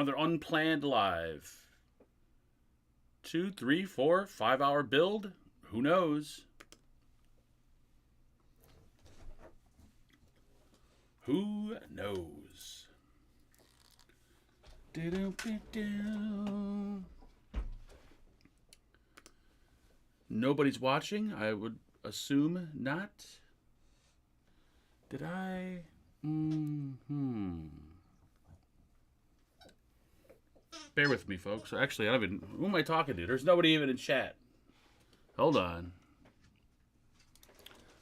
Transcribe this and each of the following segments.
Another unplanned live. 2, 3, 4, 5-hour build. Who knows? Who knows? Nobody's watching. I would assume not. Did I? Bear with me, folks. Actually, I don't even... Who am I talking to? There's nobody even in chat. Hold on.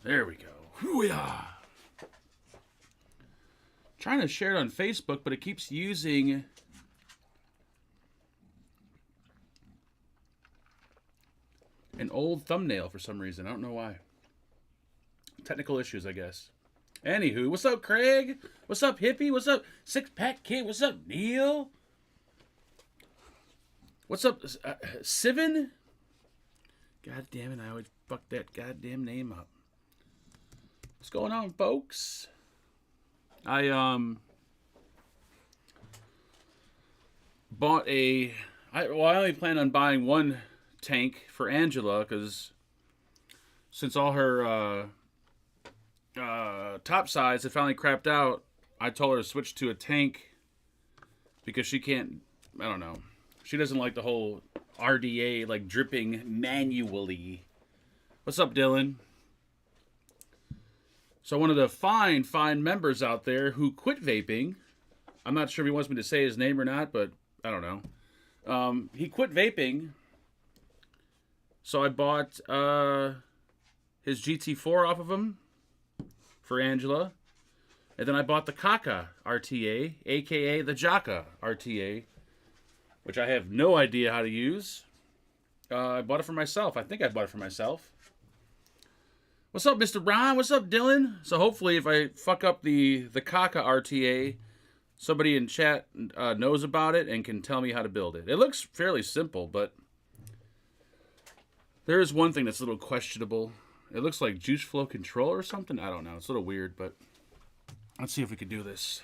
There we go. Hoo-yah! Trying to share it on Facebook, but it keeps using... an old thumbnail for some reason. I don't know why. Technical issues, I guess. Anywho, what's up, Craig? What's up, Hippie? What's up, Six Pack Kid? What's up, Neil? What's up, Sivan? God damn it, I always fuck that goddamn name up. What's going on, folks? I bought a... I only plan on buying one tank for Angela, because since all her top sides had finally crapped out, I told her to switch to a tank because she can't... I don't know. She doesn't like the whole RDA, like, dripping manually. What's up, Dylan? So one of the fine members out there who quit vaping, I'm not sure if he wants me to say his name or not, but I don't know. He quit vaping, so I bought his GT4 off of him for Angela. And then I bought the Kaka RTA, a.k.a. the Jaka RTA, which I have no idea how to use. I bought it for myself. I think I bought it for myself. What's up, Mr. Ron? What's up, Dylan? So hopefully if I fuck up the Kaka RTA, somebody in chat knows about it and can tell me how to build it. It looks fairly simple, but there is one thing that's a little questionable. It looks like juice flow control or something. I don't know. It's a little weird, but let's see if we can do this.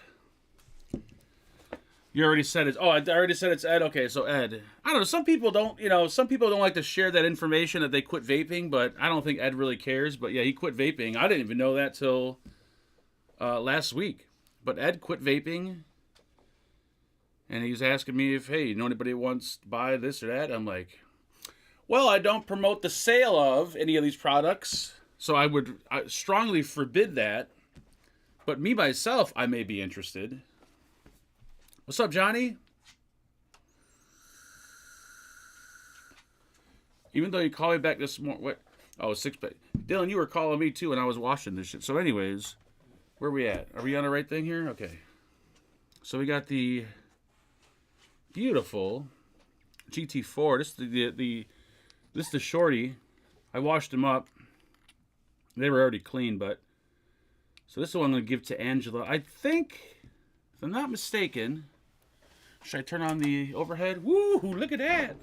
You already said it. Oh, I already said it's Ed. Okay, so Ed. I don't know. Some people don't, some people don't like to share that information that they quit vaping, but I don't think Ed really cares. But yeah, he quit vaping. I didn't even know that till last week. But Ed quit vaping, and he's asking me if, hey, you know anybody who wants to buy this or that? I'm like, well, I don't promote the sale of any of these products, so I strongly forbid that. But me, myself, I may be interested. What's up, Johnny? Even though you called me back this morning, what? Oh, 6 pack. Dylan, you were calling me too when I was washing this shit. So anyways, where are we at? Are we on the right thing here? Okay. So we got the beautiful GT4. This is the shorty. I washed them up. They were already clean, but so this is the one I'm gonna give to Angela. I think, if I'm not mistaken, should I turn on the overhead? Woo! Look at that.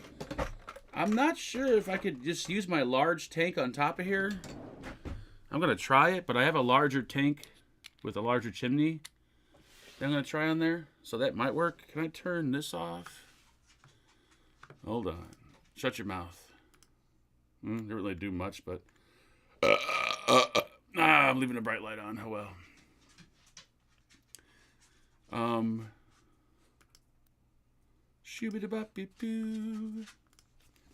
I'm not sure if I could just use my large tank on top of here. I'm gonna try it, but I have a larger tank with a larger chimney that I'm gonna try on there, so that might work. Can I turn this off? Hold on. Shut your mouth. Didn't really do much, but I'm leaving a bright light on. Oh well.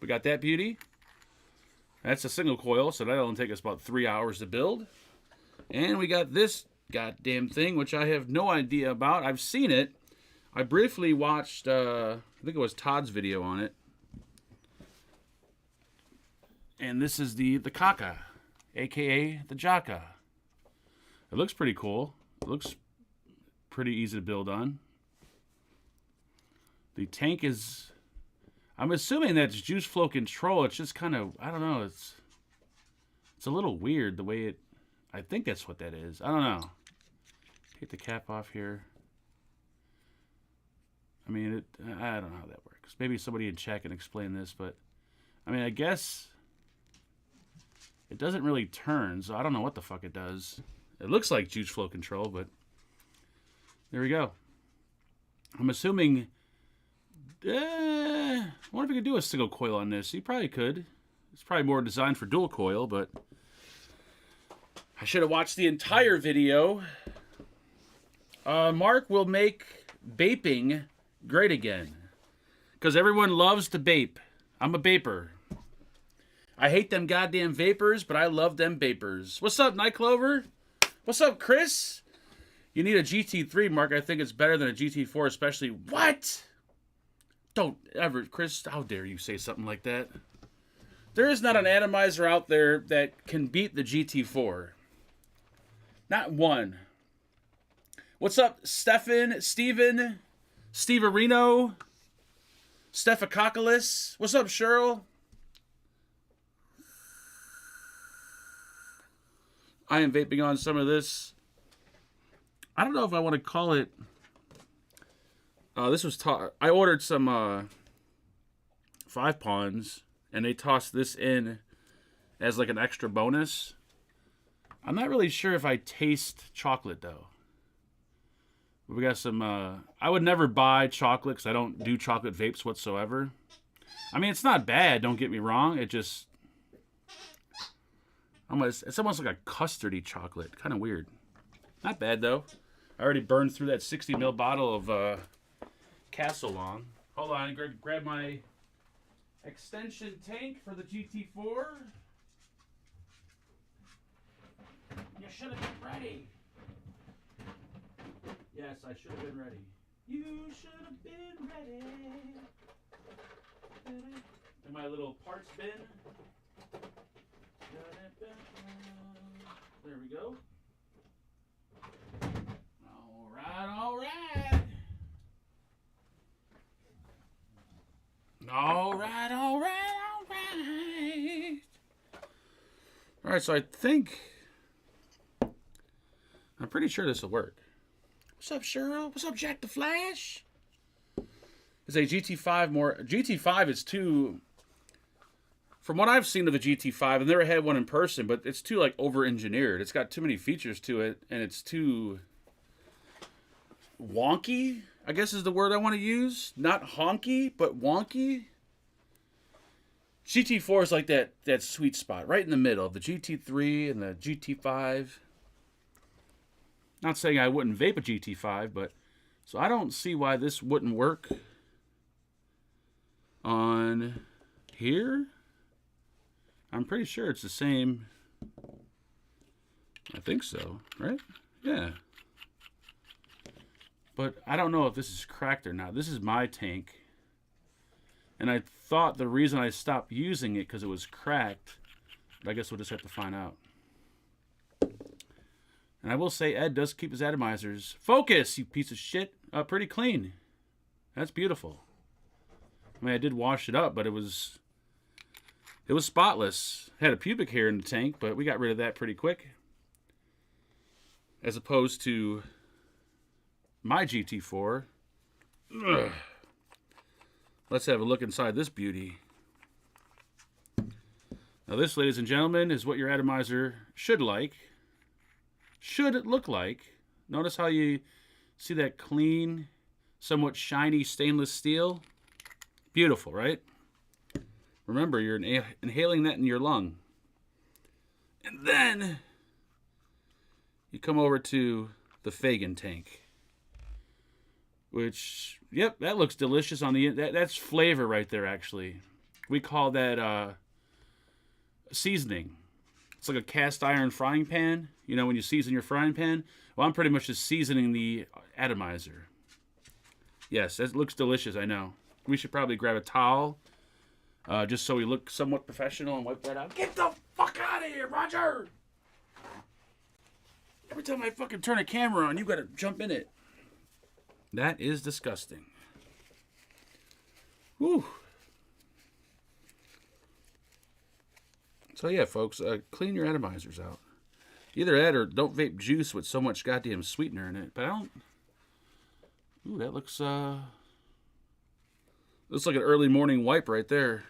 We got that beauty. That's a single coil, so that'll only take us about 3 hours to build. And we got this goddamn thing, which I have no idea about. I've seen it. I briefly watched, I think it was Todd's video on it. And this is the Kaka, a.k.a. the Jaka. It looks pretty cool. It looks pretty easy to build on. The tank is... I'm assuming that's juice flow control. It's just kind of... I don't know. It's a little weird the way it... I think that's what that is. I don't know. Take the cap off here. I mean, I don't know how that works. Maybe somebody in chat can explain this, but... I mean, I guess... It doesn't really turn, so I don't know what the fuck it does. It looks like juice flow control, but... There we go. I'm assuming I wonder if we could do a single coil on this. You probably could. It's probably more designed for dual coil, but I should have watched the entire video. Mark will make vaping great again. Because everyone loves to vape. I'm a vaper. I hate them goddamn vapors, but I love them vapors. What's up, Night Clover? What's up, Chris? You need a GT3, Mark. I think it's better than a GT4, especially... What? Don't ever... Chris, how dare you say something like that? There is not an atomizer out there that can beat the GT4. Not one. What's up, Steven, Steve Areno, Stephacocalis? What's up, Cheryl? I am vaping on some of this. I don't know if I want to call it... this was... I ordered some 5 Pawns, and they tossed this in as like an extra bonus. I'm not really sure if I taste chocolate, though. We got some... I would never buy chocolate because I don't do chocolate vapes whatsoever. I mean, it's not bad, don't get me wrong. It just... It's almost like a custardy chocolate. Kind of weird. Not bad, though. I already burned through that 60 ml bottle of Castle Long. Hold on, grab my extension tank for the GT4. You should have been ready. Yes, I should have been ready. You should have been ready. In my little parts bin. There we go. All right, all right. All right, all right, all right. All right, so I think... I'm pretty sure this will work. What's up, Cheryl? What's up, Jack the Flash? Is a GT5 more... GT5 is too... From what I've seen of the GT5, I've never had one in person, but it's too, like, over-engineered. It's got too many features to it, and it's too... wonky, I guess is the word I want to use. Not honky, but wonky. GT4 is like that sweet spot, right in the middle of the GT3 and the GT5. Not saying I wouldn't vape a GT5, but... So I don't see why this wouldn't work on here. I'm pretty sure it's the same. I think so, right? Yeah. But I don't know if this is cracked or not. This is my tank. And I thought the reason I stopped using it because it was cracked. But I guess we'll just have to find out. And I will say Ed does keep his atomizers. Focus, you piece of shit. Pretty clean. That's beautiful. I mean, I did wash it up, but it was spotless. Had a pubic hair in the tank, but we got rid of that pretty quick. As opposed to my GT4. Ugh. Let's have a look inside this beauty. Now this, ladies and gentlemen, is what your atomizer should look like. Notice how you see that clean, somewhat shiny stainless steel? Beautiful, right? Remember, you're inhaling that in your lung. And then you come over to the Fagan tank. Which, yep, that looks delicious on the... That's flavor right there, actually. We call that seasoning. It's like a cast iron frying pan. You know, when you season your frying pan? Well, I'm pretty much just seasoning the atomizer. Yes, that looks delicious, I know. We should probably grab a towel. Just so we look somewhat professional and wipe that out. Get the fuck out of here, Roger! Every time I fucking turn a camera on, you gotta jump in it. That is disgusting. Whew. So yeah, folks, clean your atomizers out. Either that or don't vape juice with so much goddamn sweetener in it. But I don't... Ooh, that looks like an early morning wipe right there.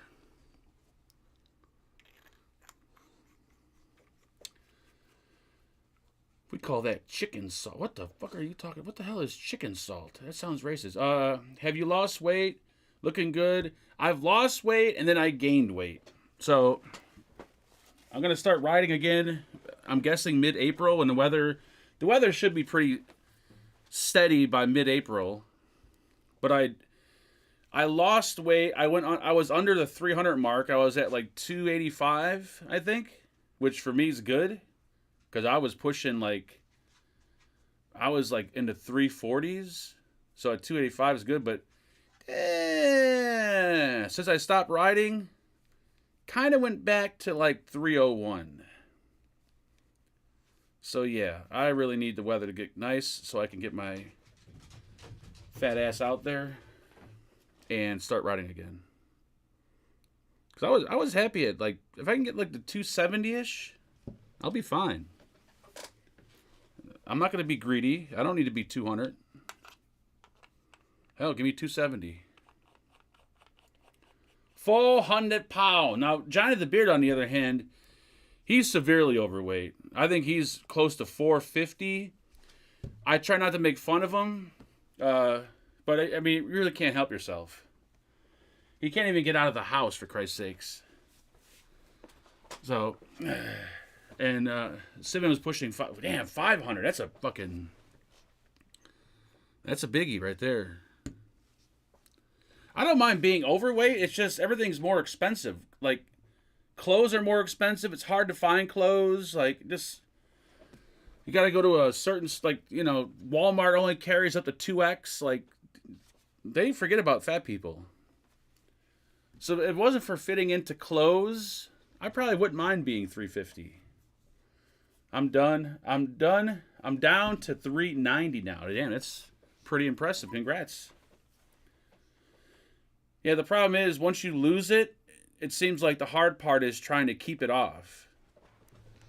We call that chicken salt. What the fuck are you talking? What the hell is chicken salt? That sounds racist. Have you lost weight? Looking good. I've lost weight and then I gained weight. So I'm going to start riding again. I'm guessing mid-April, and the weather should be pretty steady by mid-April. But I lost weight. I was under the 300 mark. I was at like 285, I think, which for me is good because I was pushing I was like into 340s. So at 285 is good, but since I stopped riding, kind of went back to like 301. So yeah, I really need the weather to get nice so I can get my fat ass out there and start riding again. Cause I was happy at like if I can get like the 270-ish, I'll be fine. I'm not gonna be greedy. I don't need to be 200. Hell, give me 270. 400 pounds. Now, Johnny the Beard, on the other hand, he's severely overweight. I think he's close to 450. I try not to make fun of him, but I mean, you really can't help yourself. He can't even get out of the house, for Christ's sakes. So, and Simon was pushing 500. That's a biggie right there. I don't mind being overweight. It's just everything's more expensive. Like, clothes are more expensive. It's hard to find clothes. Like, just, you got to go to a certain, like, you know, Walmart only carries up to 2X. Like, they forget about fat people. So if it wasn't for fitting into clothes, I probably wouldn't mind being 350. I'm done. I'm down to 390 now. Damn, that's pretty impressive. Congrats. Yeah, the problem is once you lose it, it seems like the hard part is trying to keep it off.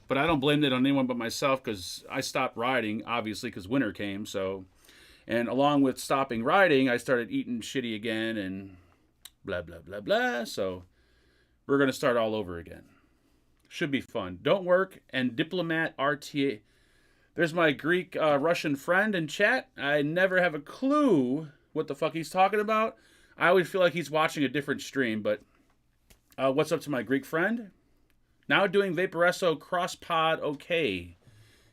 But I don't blame it on anyone but myself because I stopped riding, obviously, because winter came. So, and along with stopping riding, I started eating shitty again and blah, blah, blah, blah. So we're going to start all over again. Should be fun. Don't work and Diplomat RTA. There's my Greek Russian friend in chat. I never have a clue what the fuck he's talking about. I always feel like he's watching a different stream, but what's up to my Greek friend? Now doing Vaporesso Cross Pod okay.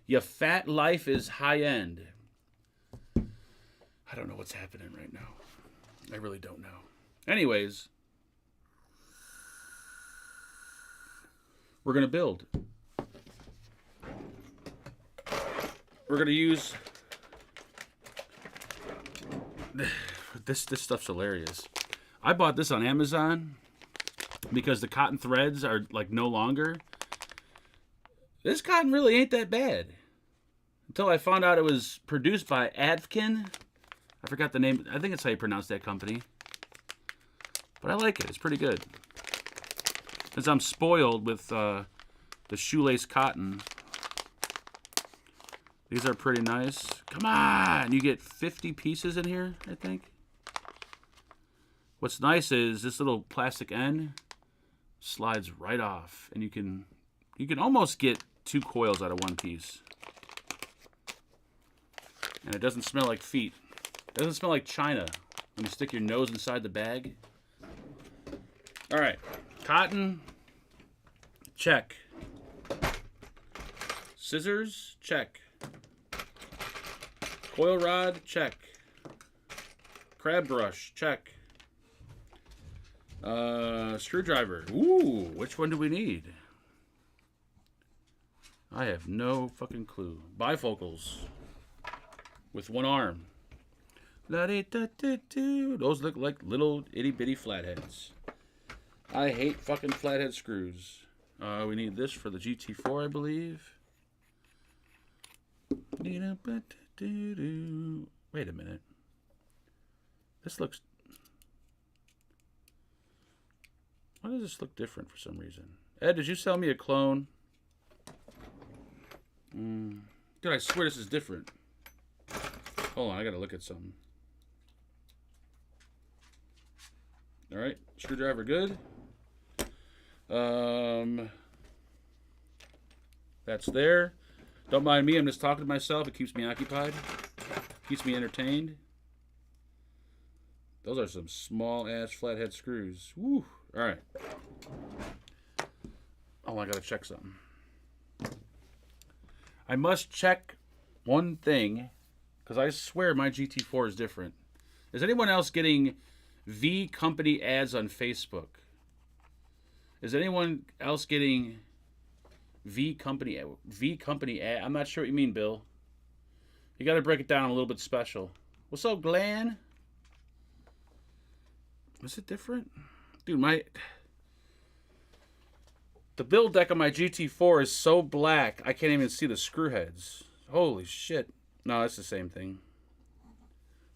Your fat life is high end. I don't know what's happening right now. I really don't know. Anyways, we're going to build. We're going to use... This stuff's hilarious. I bought this on Amazon because the cotton threads are like no longer. This cotton really ain't that bad. Until I found out it was produced by Advkin. I forgot the name. I think it's how you pronounce that company. But I like it. It's pretty good. Since I'm spoiled with the shoelace cotton. These are pretty nice. Come on! You get 50 pieces in here, I think. What's nice is this little plastic end slides right off. And you can almost get 2 coils out of one piece. And it doesn't smell like feet. It doesn't smell like China when you stick your nose inside the bag. Alright. Cotton. Check. Scissors. Check. Coil rod, check. Crab brush, check. Screwdriver. Ooh, which one do we need? I have no fucking clue. Bifocals. With one arm. Those look like little itty bitty flatheads. I hate fucking flathead screws. We need this for the GT4, I believe. Wait a minute. This looks... Why does this look different for some reason? Ed, did you sell me a clone? Dude, I swear this is different. Hold on, I gotta look at something. Alright, screwdriver good. That's there. Don't mind me, I'm just talking to myself. It keeps me occupied. Keeps me entertained. Those are some small-ass flathead screws. Woo. All right. Oh, I got to check something. I must check one thing, because I swear my GT4 is different. Is anyone else getting V Company ads on Facebook? Is anyone else getting V Company ad? I'm not sure what you mean, Bill. You got to break it down a little bit special. What's up, Glenn? Is it different? Dude, the build deck on my GT4 is so black, I can't even see the screw heads. Holy shit. No, that's the same thing.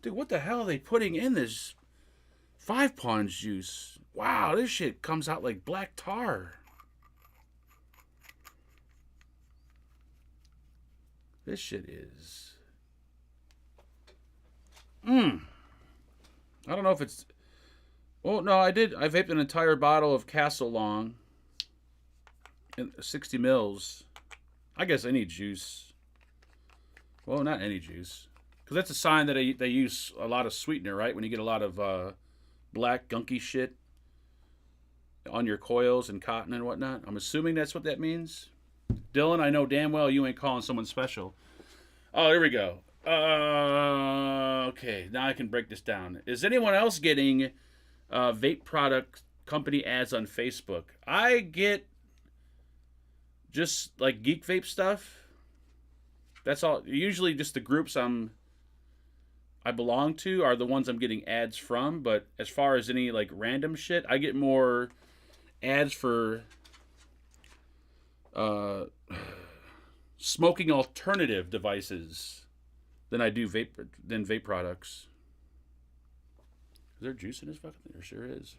Dude, what the hell are they putting in this 5-pawns juice? Wow, this shit comes out like black tar. This shit is... I don't know if it's... Oh, no, I did. I vaped an entire bottle of Castle Long. 60 mils. I guess any juice. Well, not any juice. Because that's a sign that they use a lot of sweetener, right? When you get a lot of black, gunky shit on your coils and cotton and whatnot. I'm assuming that's what that means. Dylan, I know damn well you ain't calling someone special. Oh, here we go. Okay, now I can break this down. Is anyone else getting vape product company ads on Facebook? I get just like geek vape stuff. That's all. Usually just the groups I belong to are the ones I'm getting ads from, but as far as any like random shit, I get more ads for smoking alternative devices than I do vape products. Is there juice in this fucking thing? There sure is.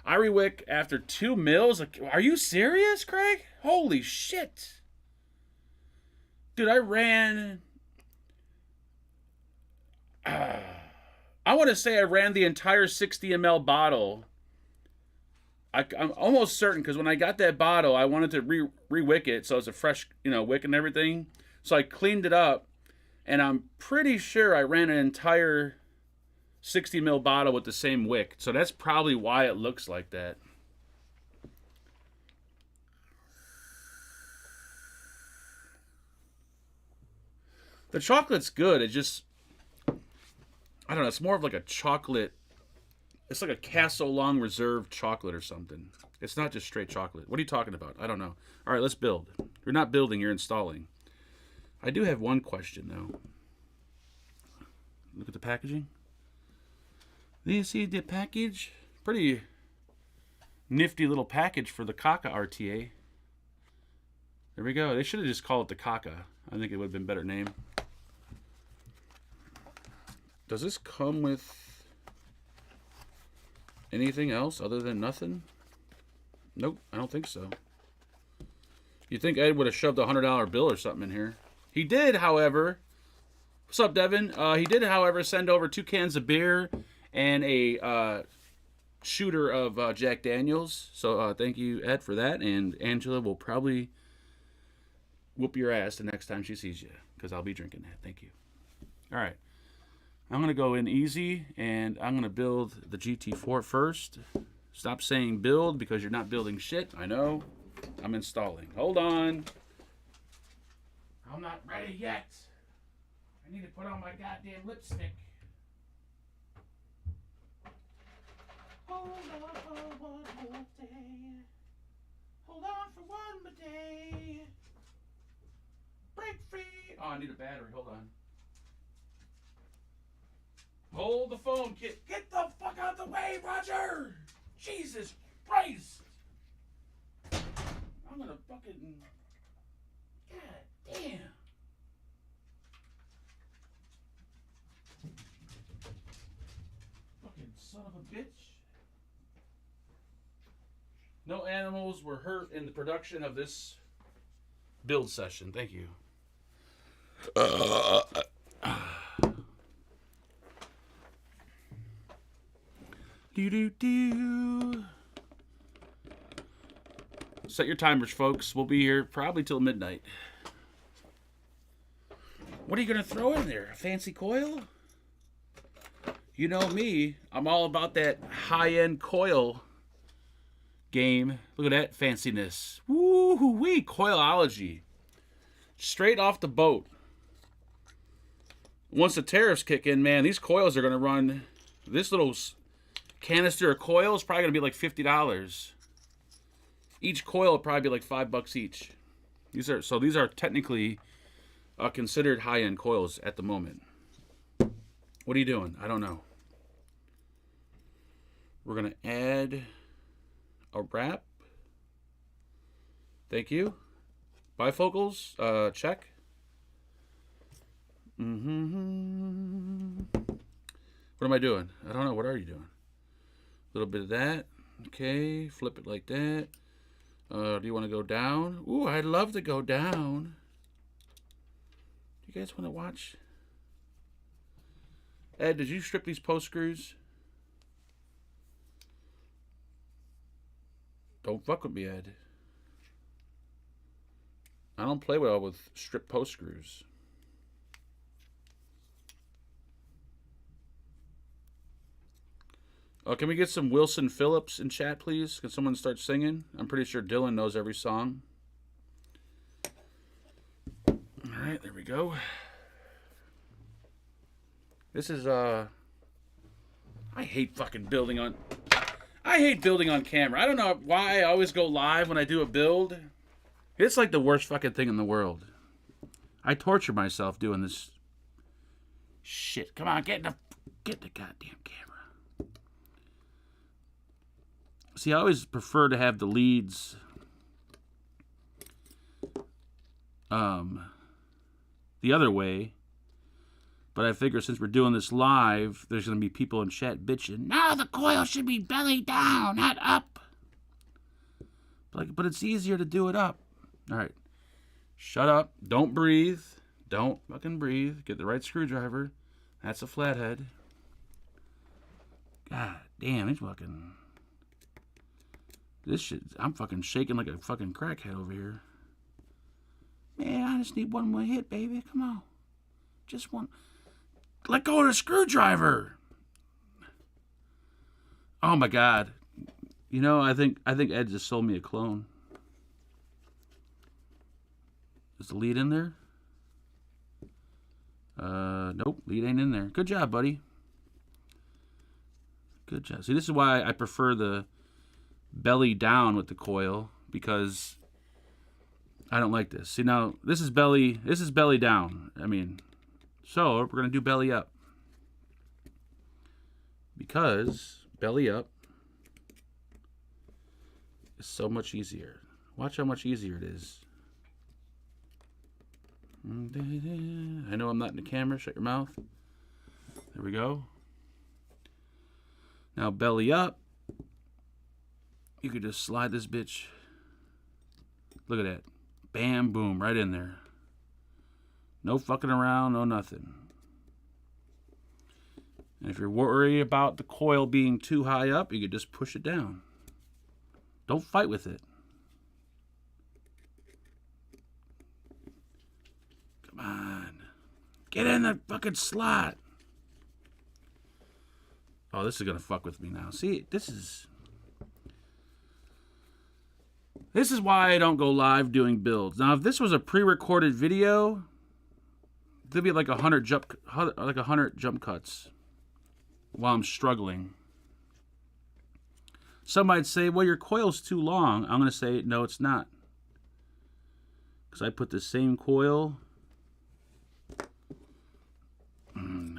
I rewick after 2 mils. Are you serious, Craig? Holy shit. Dude, I ran... I want to say I ran the entire 60 ml bottle. I'm almost certain, because when I got that bottle, I wanted to re-wick it, so it's a fresh, wick and everything. So I cleaned it up, and I'm pretty sure I ran an entire 60 ml bottle with the same wick. So that's probably why it looks like that. The chocolate's good. It just, I don't know. It's more of like a chocolate. It's like a Castle Long Reserve chocolate or something. It's not just straight chocolate. What are you talking about? I don't know. All right, let's build. You're not building, you're installing. I do have one question, though. Look at the packaging. Do you see the package? Pretty nifty little package for the Kaka RTA. There we go. They should have just called it the Kaka. I think it would have been a better name. Does this come with anything else other than nothing? Nope, I don't think so. You'd think Ed would have shoved a $100 bill or something in here. He did, however. What's up, Devin? He did, however, send over 2 cans of beer and a shooter of Jack Daniels. So thank you, Ed, for that. And Angela will probably whoop your ass the next time she sees you, because I'll be drinking that. Thank you. All right. I'm going to go in easy, and I'm going to build the GT4 first. Stop saying build, because you're not building shit. I know. I'm installing. Hold on. I'm not ready yet. I need to put on my goddamn lipstick. Hold on for one more day. Hold on for one more day. Break free. Oh, I need a battery. Hold on. Hold the phone, kid. Get the fuck out the way, Roger! Jesus Christ! I'm gonna fucking... God damn. Fucking son of a bitch. No animals were hurt in the production of this build session. Thank you. Do. Set your timers, folks. We'll be here probably till midnight. What are you going to throw in there? A fancy coil? You know me, I'm all about that high-end coil game. Look at that fanciness. Woo-wee, coilology. Straight off the boat. Once the tariffs kick in, man, these coils are going to run... This little canister of coil is probably going to be like $50. Each coil will probably be like $5 each. These are technically considered high-end coils at the moment. What are you doing? I don't know. We're going to add a wrap. Thank you. Bifocals, check. What am I doing? I don't know. What are you doing? A little bit of that. Okay, flip it like that. Do you want to go down? Ooh, I'd love to go down. Do you guys want to watch? Ed, did you strip these post screws? Don't fuck with me, Ed. I don't play well with strip post screws. Oh, can we get some Wilson Phillips in chat, please? Can someone start singing? I'm pretty sure Dylan knows every song. All right, there we go. This is, I hate fucking building on... I hate building on camera. I don't know why I always go live when I do a build. It's like the worst fucking thing in the world. I torture myself doing this shit. Come on, get the goddamn camera. See, I always prefer to have the leads the other way. But I figure since we're doing this live, there's going to be people in chat bitching, no, the coil should be belly down, not up. But it's easier to do it up. All right. Shut up. Don't breathe. Don't fucking breathe. Get the right screwdriver. That's a flathead. God damn, it's fucking... This shit, I'm fucking shaking like a fucking crackhead over here. Man, I just need one more hit, baby. Come on. Just one. Let go of the screwdriver. Oh my God. You know, I think Ed just sold me a clone. Is the lead in there? Nope, lead ain't in there. Good job, buddy. Good job. See, this is why I prefer the belly down with the coil, because I don't like this. See, now this is belly down. I mean, so we're going to do belly up, because belly up is so much easier. Watch how much easier it is. I know I'm not in the camera. Shut your mouth. There we go. Now belly up. You could just slide this bitch. Look at that. Bam, boom, right in there. No fucking around, no nothing. And if you're worried about the coil being too high up, you could just push it down. Don't fight with it. Come on. Get in the fucking slot. Oh, this is going to fuck with me now. See, this is why I don't go live doing builds. Now, if this was a pre-recorded video, there'd be like 100 jump cuts while I'm struggling. Some might say, well, your coil's too long. I'm going to say, no, it's not. Because I put the same coil. You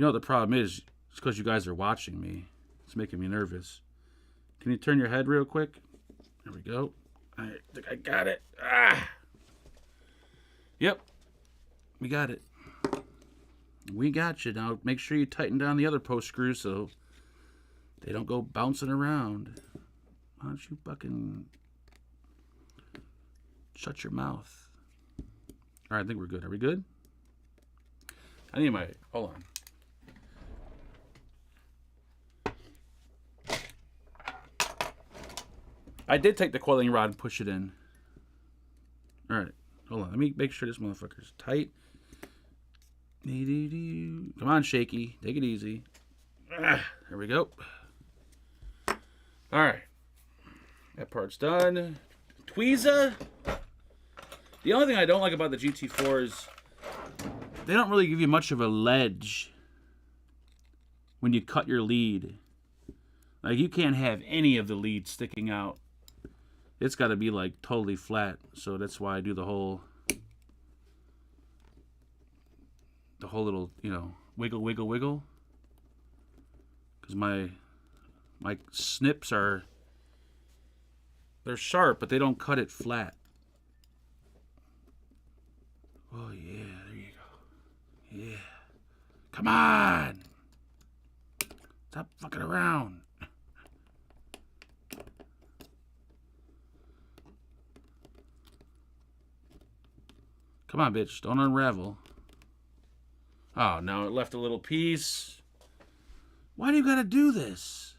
know what the problem is? It's because you guys are watching me. It's making me nervous. Can you turn your head real quick? There we go. I think I got it. Ah. Yep. We got it. We got you. Now make sure you tighten down the other post screws so they don't go bouncing around. Why don't you fucking shut your mouth? All right, I think we're good. Are we good? I need my... Hold on. I did take the coiling rod and push it in. All right. Hold on. Let me make sure this motherfucker's tight. Come on, shaky. Take it easy. There we go. All right. That part's done. Tweezer. The only thing I don't like about the GT4 is they don't really give you much of a ledge when you cut your lead. Like, you can't have any of the lead sticking out. It's got to be, like, totally flat. So that's why I do the whole little, you know, wiggle, wiggle, wiggle. Because my snips are, they're sharp, but they don't cut it flat. Oh, yeah, there you go. Yeah. Come on! Stop fucking around. Come on, bitch. Don't unravel. Oh, no, it left a little piece. Why do you gotta do this?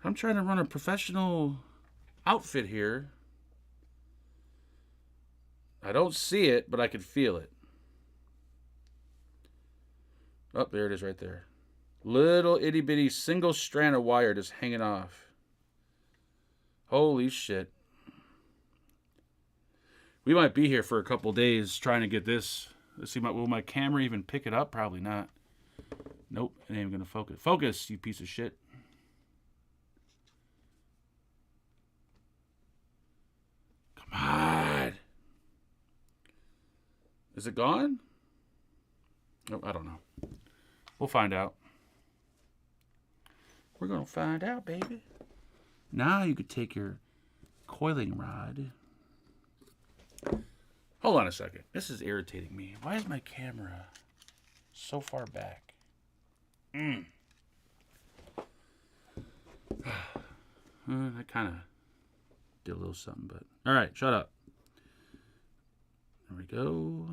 I'm trying to run a professional outfit here. I don't see it, but I can feel it. Oh, there it is right there. Little itty bitty single strand of wire just hanging off. Holy shit. We might be here for a couple days trying to get this. Let's see, will my camera even pick it up? Probably not. Nope, it ain't even gonna focus. Focus, you piece of shit. Come on. Is it gone? Oh, I don't know. We'll find out. We're gonna find out, baby. Now you could take your coiling rod. Hold on a second. This is irritating me. Why is my camera so far back? I kind of did a little something, but... Alright, shut up. There we go.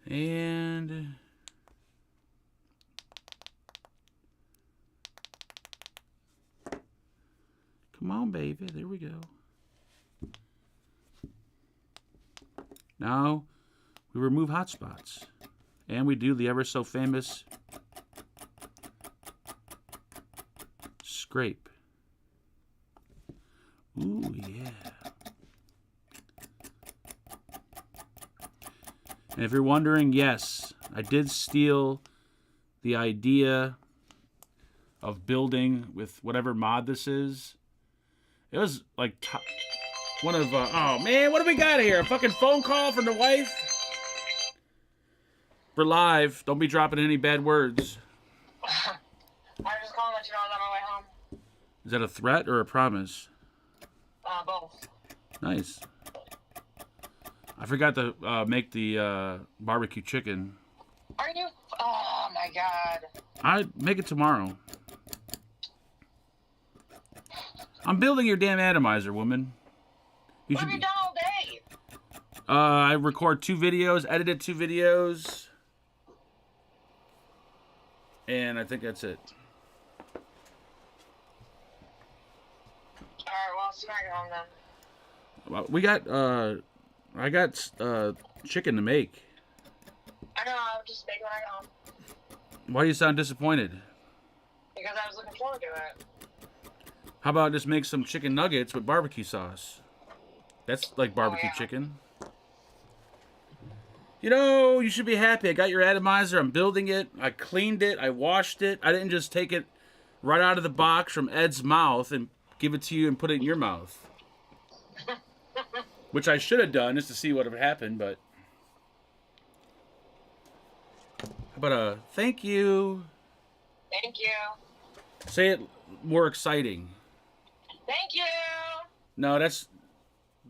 And... Come on, baby. There we go. Now, we remove hot spots. And we do the ever so famous scrape. Ooh, yeah. And if you're wondering, yes, I did steal the idea of building with whatever mod this is. It was like one of, oh man, what do we got here? A fucking phone call from the wife? We're live. Don't be dropping any bad words. I was just calling to let you know I was on my way home. Is that a threat or a promise? Both. Nice. I forgot to make the barbecue chicken. Are you? Oh my god. I'd make it tomorrow. I'm building your damn atomizer, woman. What have you done all day? I record 2 videos, edited 2 videos. And I think that's it. Alright, well, I'll see when I get home then. We got, I got chicken to make. I know, I'll just make it when I get home. Why do you sound disappointed? Because I was looking forward to it. How about just make some chicken nuggets with barbecue sauce? That's like barbecue chicken. You know, you should be happy. I got your atomizer. I'm building it. I cleaned it. I washed it. I didn't just take it right out of the box from Ed's mouth and give it to you and put it in your mouth. Which I should have done just to see what would happen, but... How about a thank you? Thank you. Say it more exciting. Thank you. No, that's...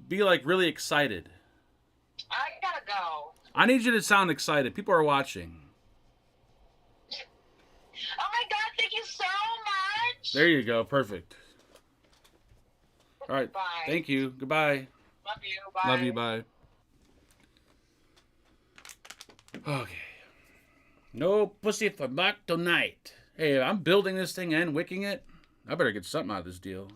Be like really excited. I gotta go. I need you to sound excited. People are watching. Oh my god, thank you so much. There you go. Perfect. All right. Bye. Thank you. Goodbye. Love you. Bye. Love you. Bye. Okay. No pussy for Mark tonight. Hey, I'm building this thing and wicking it. I better get something out of this deal.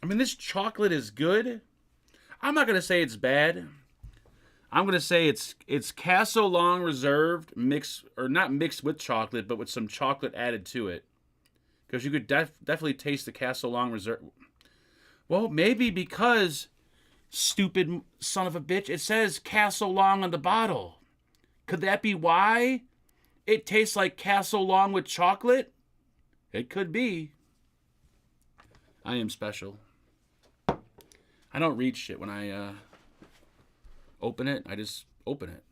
mean, this chocolate is good. I'm not going to say it's bad. I'm going to say it's Castle Long Reserved mixed, or not mixed with chocolate, but with some chocolate added to it. Because you could definitely taste the Castle Long Reserve. Well, maybe because, stupid son of a bitch, it says Castle Long on the bottle. Could that be why it tastes like Castle Long with chocolate? It could be. I am special. I don't read shit when I open it. I just open it.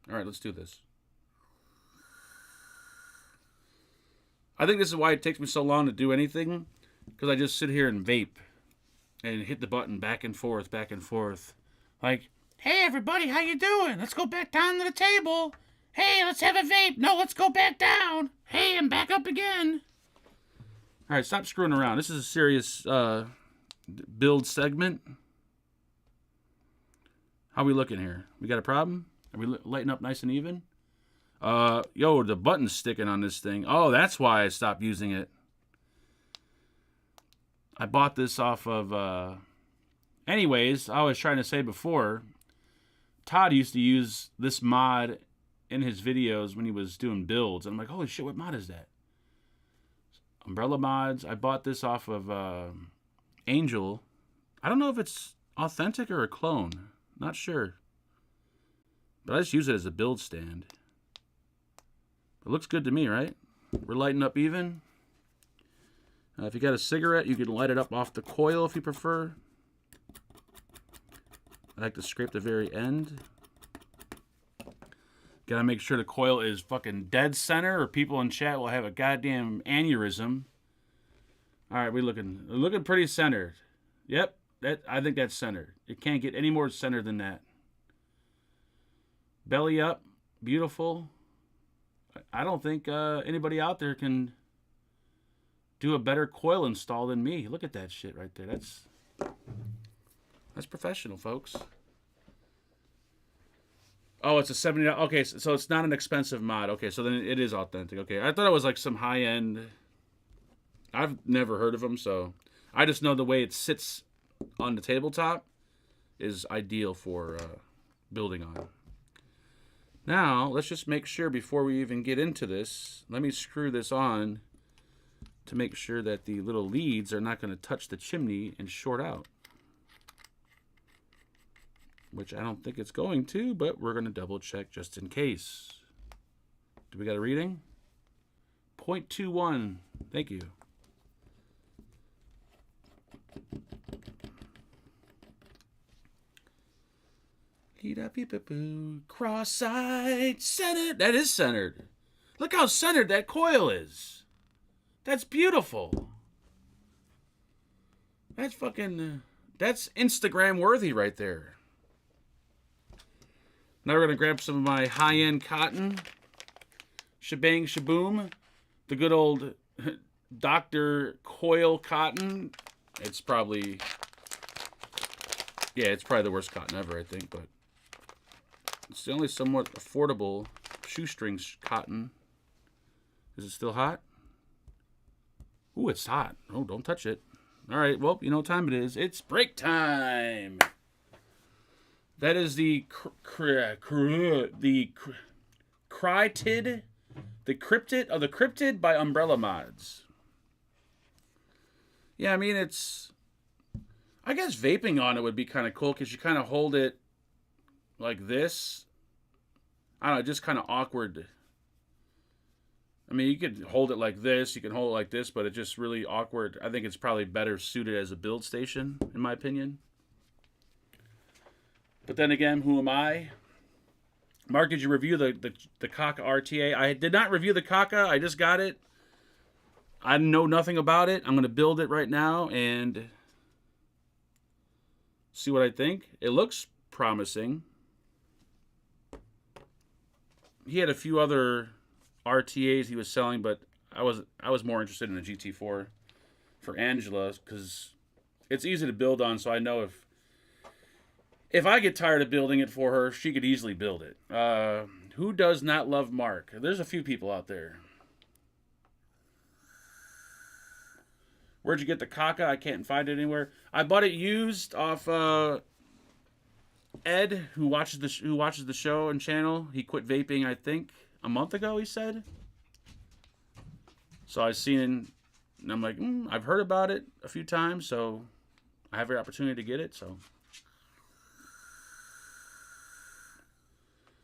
All right, let's do this. I think this is why it takes me so long to do anything, because I just sit here and vape and hit the button back and forth, back and forth. Like, hey, everybody, how you doing? Let's go back down to the table. Hey, let's have a vape. No, let's go back down. Hey, I'm back up again. All right, stop screwing around. This is a serious build segment. How we looking here? We got a problem? Are we lighting up nice and even? Yo, the button's sticking on this thing. Oh, that's why I stopped using it. I bought this off of, anyways, I was trying to say before, Todd used to use this mod in his videos when he was doing builds. And I'm like, holy shit, what mod is that? Umbrella Mods. I bought this off of Angel. I don't know if it's authentic or a clone. Not sure. But I just use it as a build stand. It looks good to me, right? We're lighting up even. If you got a cigarette, you can light it up off the coil if you prefer. I like to scrape the very end. Gotta make sure the coil is fucking dead center, or people in chat will have a goddamn aneurysm. All right, we're looking pretty centered. Yep, I think that's centered. It can't get any more centered than that. Belly up, beautiful. I don't think anybody out there can do a better coil install than me. Look at that shit right there. That's professional, folks. Oh, it's a $70. Okay, so it's not an expensive mod. Okay, so then it is authentic. Okay, I thought it was like some high end. I've never heard of them, so I just know the way it sits on the tabletop is ideal for building on. Now, let's just make sure before we even get into this, let me screw this on to make sure that the little leads are not going to touch the chimney and short out. Which I don't think it's going to, but we're going to double check just in case. Do we got a reading? 0.21. Thank you. Cross-side, centered. That is centered. Look how centered that coil is. That's beautiful. That's fucking, that's Instagram worthy right there. Now we're going to grab some of my high-end cotton. Shebang shaboom. The good old Dr. Coil cotton. It's probably, yeah, it's probably the worst cotton ever, I think, but it's the only somewhat affordable shoestring cotton. Is it still hot? Ooh, it's hot. Oh, don't touch it. All right, well, you know what time it is. It's break time. That is the Cryptid, the Cryptid by Umbrella Mods. Yeah, I mean, it's, I guess vaping on it would be kind of cool because you kind of hold it like this. I don't know, just kind of awkward. I mean, you could hold it like this, you can hold it like this, but it's just really awkward. I think it's probably better suited as a build station, in my opinion. But then again, who am I? Mark, did you review the Kaka RTA? I did not review the Kaka. I just got it. I know nothing about it. I'm going to build it right now and see what I think. It looks promising. He had a few other RTAs he was selling, but I was more interested in the GT4 for Angela because it's easy to build on, so I know if I get tired of building it for her, she could easily build it. Who does not love Mark? There's a few people out there. Where'd you get the Kaka? I can't find it anywhere. I bought it used off Ed, who watches the show and channel. He quit vaping, I think, a month ago. He said. So I seen, and I'm like, I've heard about it a few times, so I have the opportunity to get it. So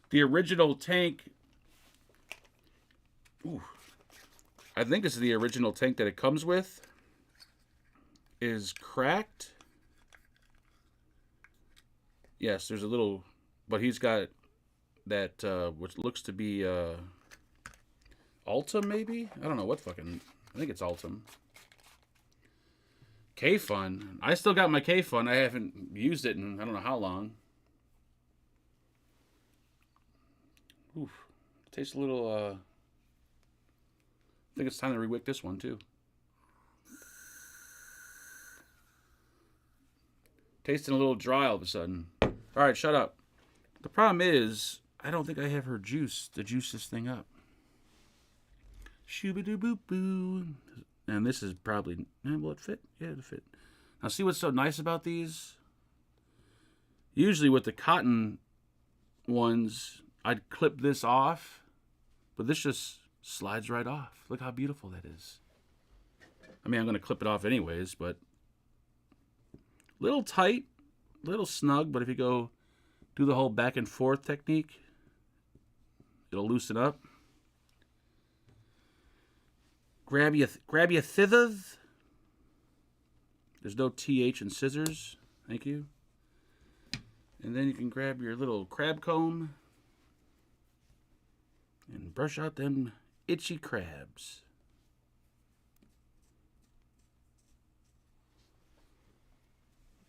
the original tank. Ooh, I think this is the original tank that it comes with. Is cracked. Yes, there's a little, but he's got that which looks to be Ultim maybe. I don't know what fucking. I think it's Ultim. K-Fun. I still got my K-Fun. I haven't used it in I don't know how long. Oof. Tastes a little. I think it's time to rewick this one too. Tasting a little dry all of a sudden. All right, shut up. The problem is, I don't think I have her juice to juice this thing up. Shoo-ba-doo-boo-boo. And this is probably... will it fit? Yeah, it'll fit. Now, see what's so nice about these? Usually with the cotton ones, I'd clip this off. But this just slides right off. Look how beautiful that is. I mean, I'm going to clip it off anyways, but... Little tight, little snug, but if you go do the whole back and forth technique, it'll loosen up. Grab your thithers. There's no TH in scissors. Thank you. And then you can grab your little crab comb and brush out them itchy crabs.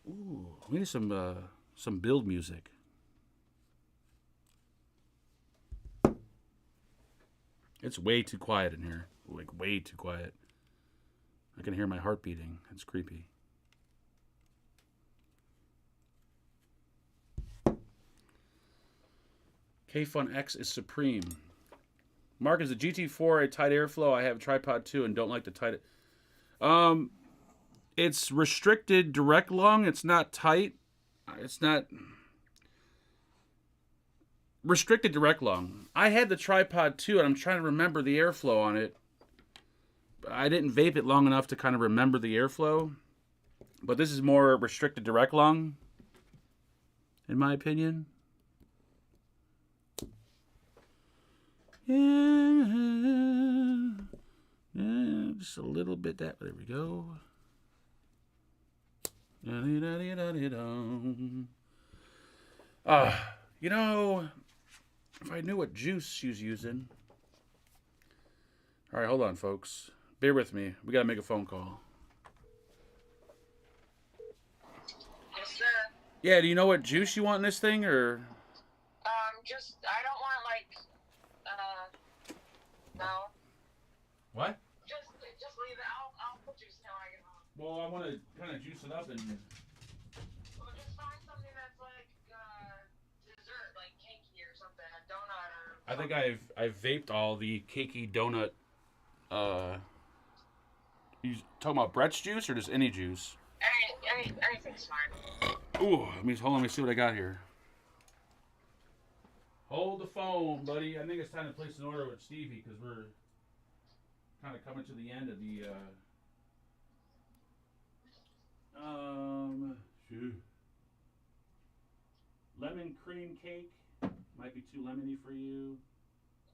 Ooh, we need some build music. It's way too quiet in here. Like, way too quiet. I can hear my heart beating. It's creepy. K-Fun X is supreme. Mark, is the GT4 a tight airflow? I have a tripod too and don't like the tight... It's restricted direct lung. It's not tight. It's not restricted direct lung. I had the tripod too, and I'm trying to remember the airflow on it. I didn't vape it long enough to kind of remember the airflow. But this is more restricted direct lung, in my opinion. Yeah, just a little bit that. There we go. You know, if I knew what juice she was using. All right, hold on, folks. Bear with me. We got to make a phone call. Yes, sir. Yeah, do you know what juice you want in this thing, or? Just, I don't want, like, no. What? Just leave it. I'll put juice till I get home. Well, I want to kind of juice it up and... Well, just find something that's, like, dessert, like cakey or something, a donut or I think I've vaped all the cakey donut, you talking about Brett's juice or just any juice? Anything's fine. Ooh, hold on, let me see what I got here. Hold the phone, buddy. I think it's time to place an order with Stevie because we're kind of coming to the end of the, lemon cream cake. Might be too lemony for you.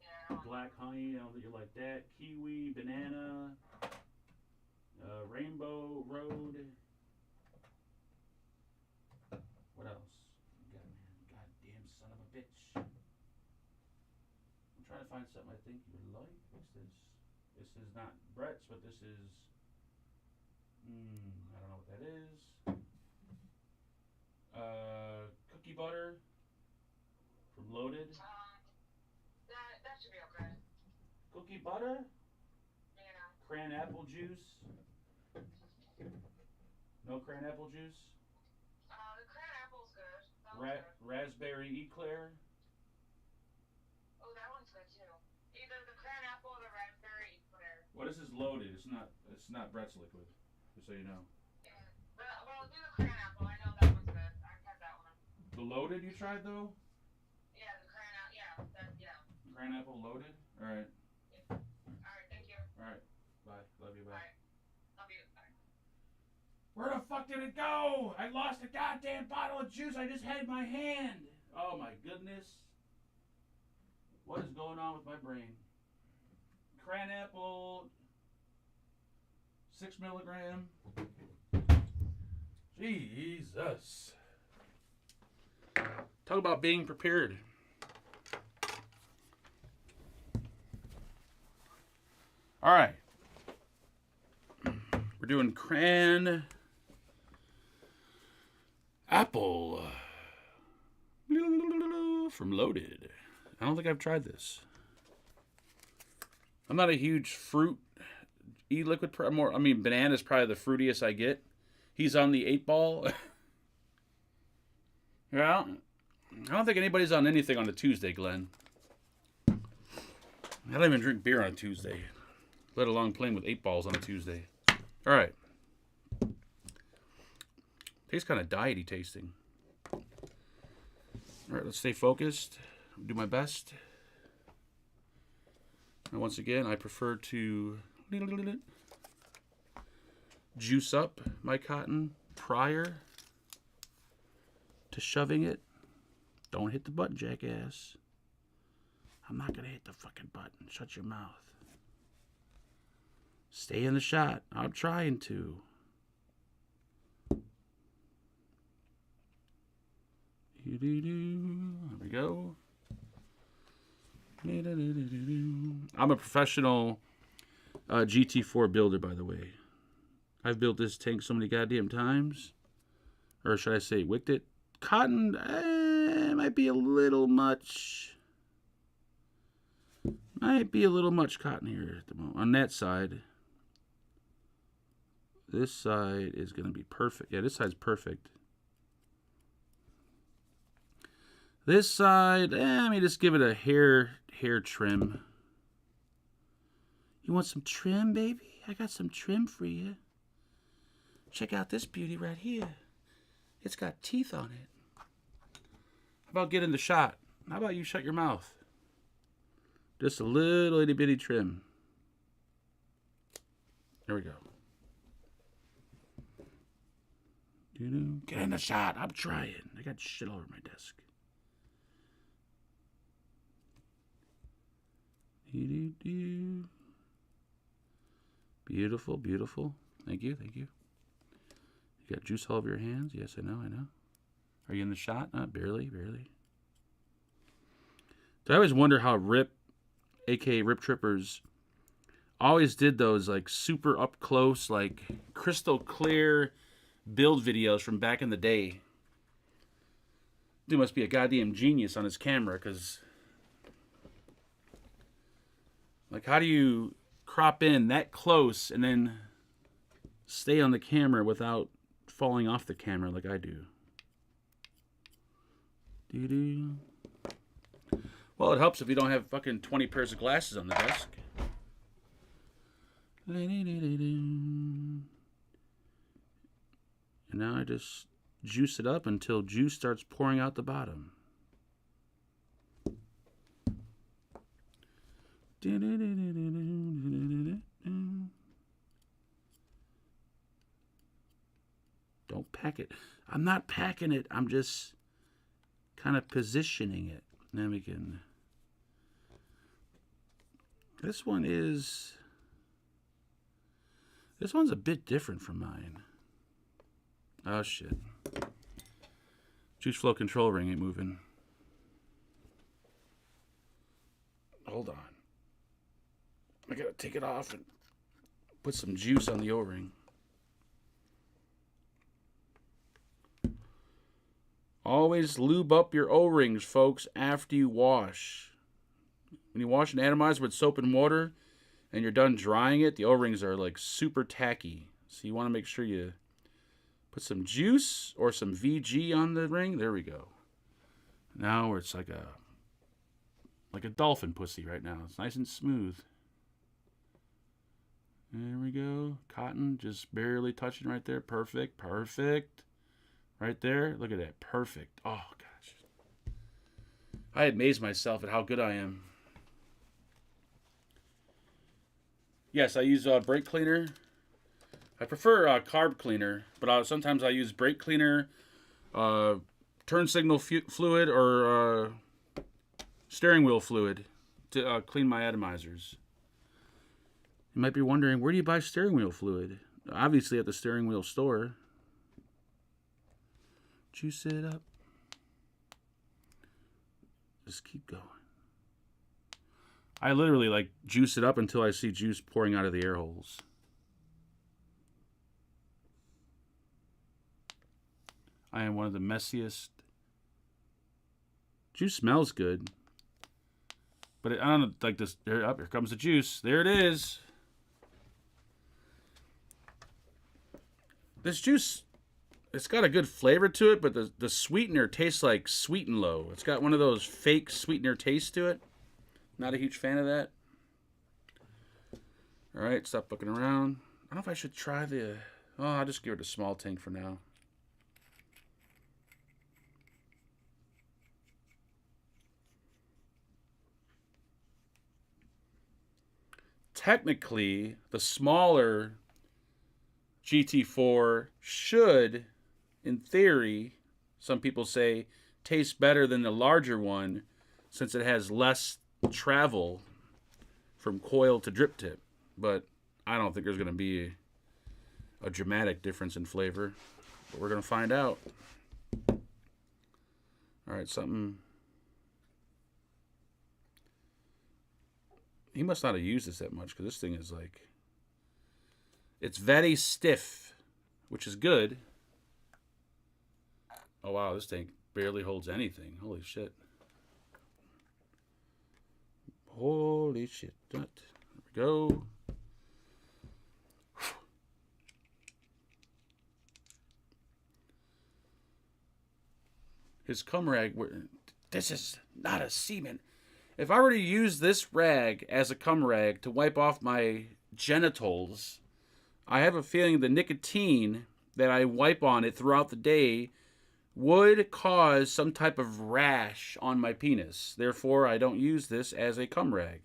Yeah. Black honey, I don't think you like that. Kiwi, banana, rainbow road. What else? Goddamn son of a bitch. I'm trying to find something I think you would like. What's this? This is not Brett's, but this is... I don't know what that is. Cookie butter from Loaded. That should be okay. Cookie butter? Yeah. Cran apple juice? No cran apple juice? The cran apple's good. That one's good. Raspberry eclair? Oh, that one's good too. Either the cran apple or the raspberry eclair. Well, this is Loaded. It's not Brett's liquid. Just so you know. Yeah. Well, do the cran apple. I know that one's good. I've had that one. The loaded you tried though? Yeah, the cran apple. Yeah, that. Yeah. Cran apple loaded. All right. Yeah. All right. Thank you. All right. Bye. Love you. All Bye. right. Love you. Bye. Where the fuck did it go? I lost a goddamn bottle of juice I just had in my hand. Oh my goodness. What is going on with my brain? Cran apple, 6 milligram. Jesus. Talk about being prepared. All right. We're doing cran apple from Loaded. I don't think I've tried this. I'm not a huge fruit e-liquid. More, I mean, banana's probably the fruitiest I get. He's on the 8-ball. Yeah, I don't think anybody's on anything on a Tuesday, Glenn. I don't even drink beer on a Tuesday, let alone playing with 8-balls on a Tuesday. All right. Tastes kind of diety tasting. All right, let's stay focused. Do my best. And once again, I prefer to juice up my cotton prior to shoving it. Don't hit the button, jackass. I'm not going to hit the fucking button. Shut your mouth. Stay in the shot. I'm trying to. There we go. I'm a professional GT4 builder, by the way. I've built this tank so many goddamn times. Or should I say, wicked it? Cotton might be a little much. Might be a little much cotton here at the moment. On that side. This side is going to be perfect. Yeah, this side's perfect. This side, let me just give it a hair trim. You want some trim, baby? I got some trim for you. Check out this beauty right here. It's got teeth on it. How about getting the shot? How about you shut your mouth? Just a little itty bitty trim. There we go. Get in the shot. I'm trying. I got shit all over my desk. Beautiful, beautiful. Thank you, thank you. You got juice all over your hands? Yes, I know, I know. Are you in the shot? Barely, barely. So I always wonder how Rip, aka Rip Trippers, always did those like super up close, like crystal clear build videos from back in the day. Dude must be a goddamn genius on his camera, because like, how do you crop in that close and then stay on the camera without falling off the camera like I do? Doo-doo. Well, it helps if you don't have fucking 20 pairs of glasses on the desk. And now I just juice it up until juice starts pouring out the bottom. Don't pack it. I'm not packing it. I'm just kind of positioning it. Then we can... This one's a bit different from mine. Oh, shit. Juice flow control ring ain't moving. Hold on. I gotta take it off and put some juice on the O-ring. Always lube up your O-rings, folks, after you wash. When you wash an atomizer with soap and water and you're done drying it, the O-rings are like super tacky. So you want to make sure you put some juice or some VG on the ring. There we go. Now it's like a dolphin pussy right now. It's nice and smooth. There we go. Cotton just barely touching right there. Perfect. Perfect. Right there. Look at that. Perfect. Oh, gosh. I amaze myself at how good I am. Yes, I use brake cleaner. I prefer carb cleaner, but sometimes I use brake cleaner, turn signal fluid, or steering wheel fluid to clean my atomizers. You might be wondering, where do you buy steering wheel fluid? Obviously at the steering wheel store. Juice it up. Just keep going. I literally like juice it up until I see juice pouring out of the air holes. I am one of the messiest. Juice smells good. But I don't know, like this. Here comes the juice. There it is. This juice, it's got a good flavor to it, but the sweetener tastes like Sweet and Low. It's got one of those fake sweetener tastes to it. Not a huge fan of that. All right, stop looking around. I don't know if I should try the... Oh, I'll just give it a small tank for now. Technically, the smaller GT4 should, in theory, some people say, taste better than the larger one since it has less travel from coil to drip tip. But I don't think there's going to be a dramatic difference in flavor. But we're going to find out. All right, something... He must not have used this that much because this thing is like... It's very stiff, which is good. Oh, wow, this thing barely holds anything. Holy shit. Holy shit. There we go. His cum rag... This is not a semen. If I were to use this rag as a cum rag to wipe off my genitals, I have a feeling the nicotine that I wipe on it throughout the day would cause some type of rash on my penis. Therefore, I don't use this as a cum rag.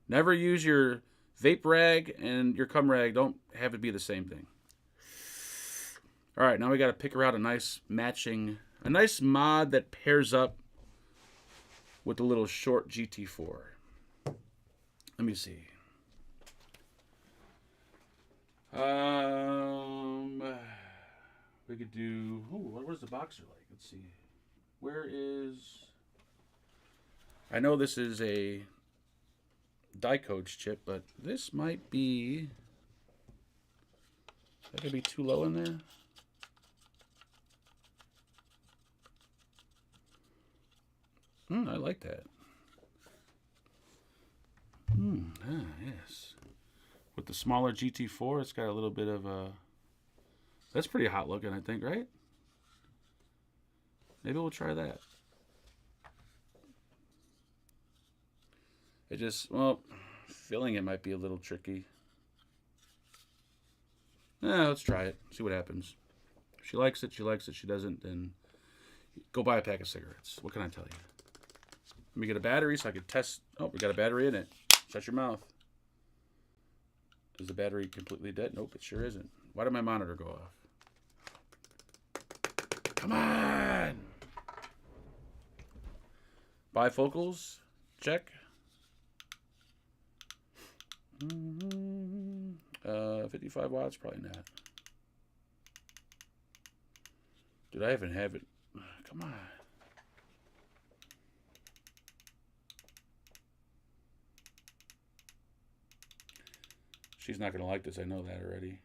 Never use your vape rag and your cum rag. Don't have it be the same thing. All right, now we got to pick out a nice matching, a nice mod that pairs up with the little short GT4. Let me see. We could do... Oh, what was the boxer like? Let's see. Where is... I know this is a die coach chip, but this might be... That could be too low in there. I like that. Yes. With the smaller GT4, it's got a little bit of a... That's pretty hot looking, I think, right? Maybe we'll try that. It just, well, filling it might be a little tricky. Let's try it. See what happens. If she likes it, she likes it. She doesn't, then go buy a pack of cigarettes. What can I tell you? Let me get a battery so I can test. Oh, we got a battery in it. Shut your mouth. Is the battery completely dead? Nope, it sure isn't. Why did my monitor go off? Come on! Bifocals? Check. 55 watts? Probably not. Dude, I even have it. Come on. She's not going to like this. I know that already.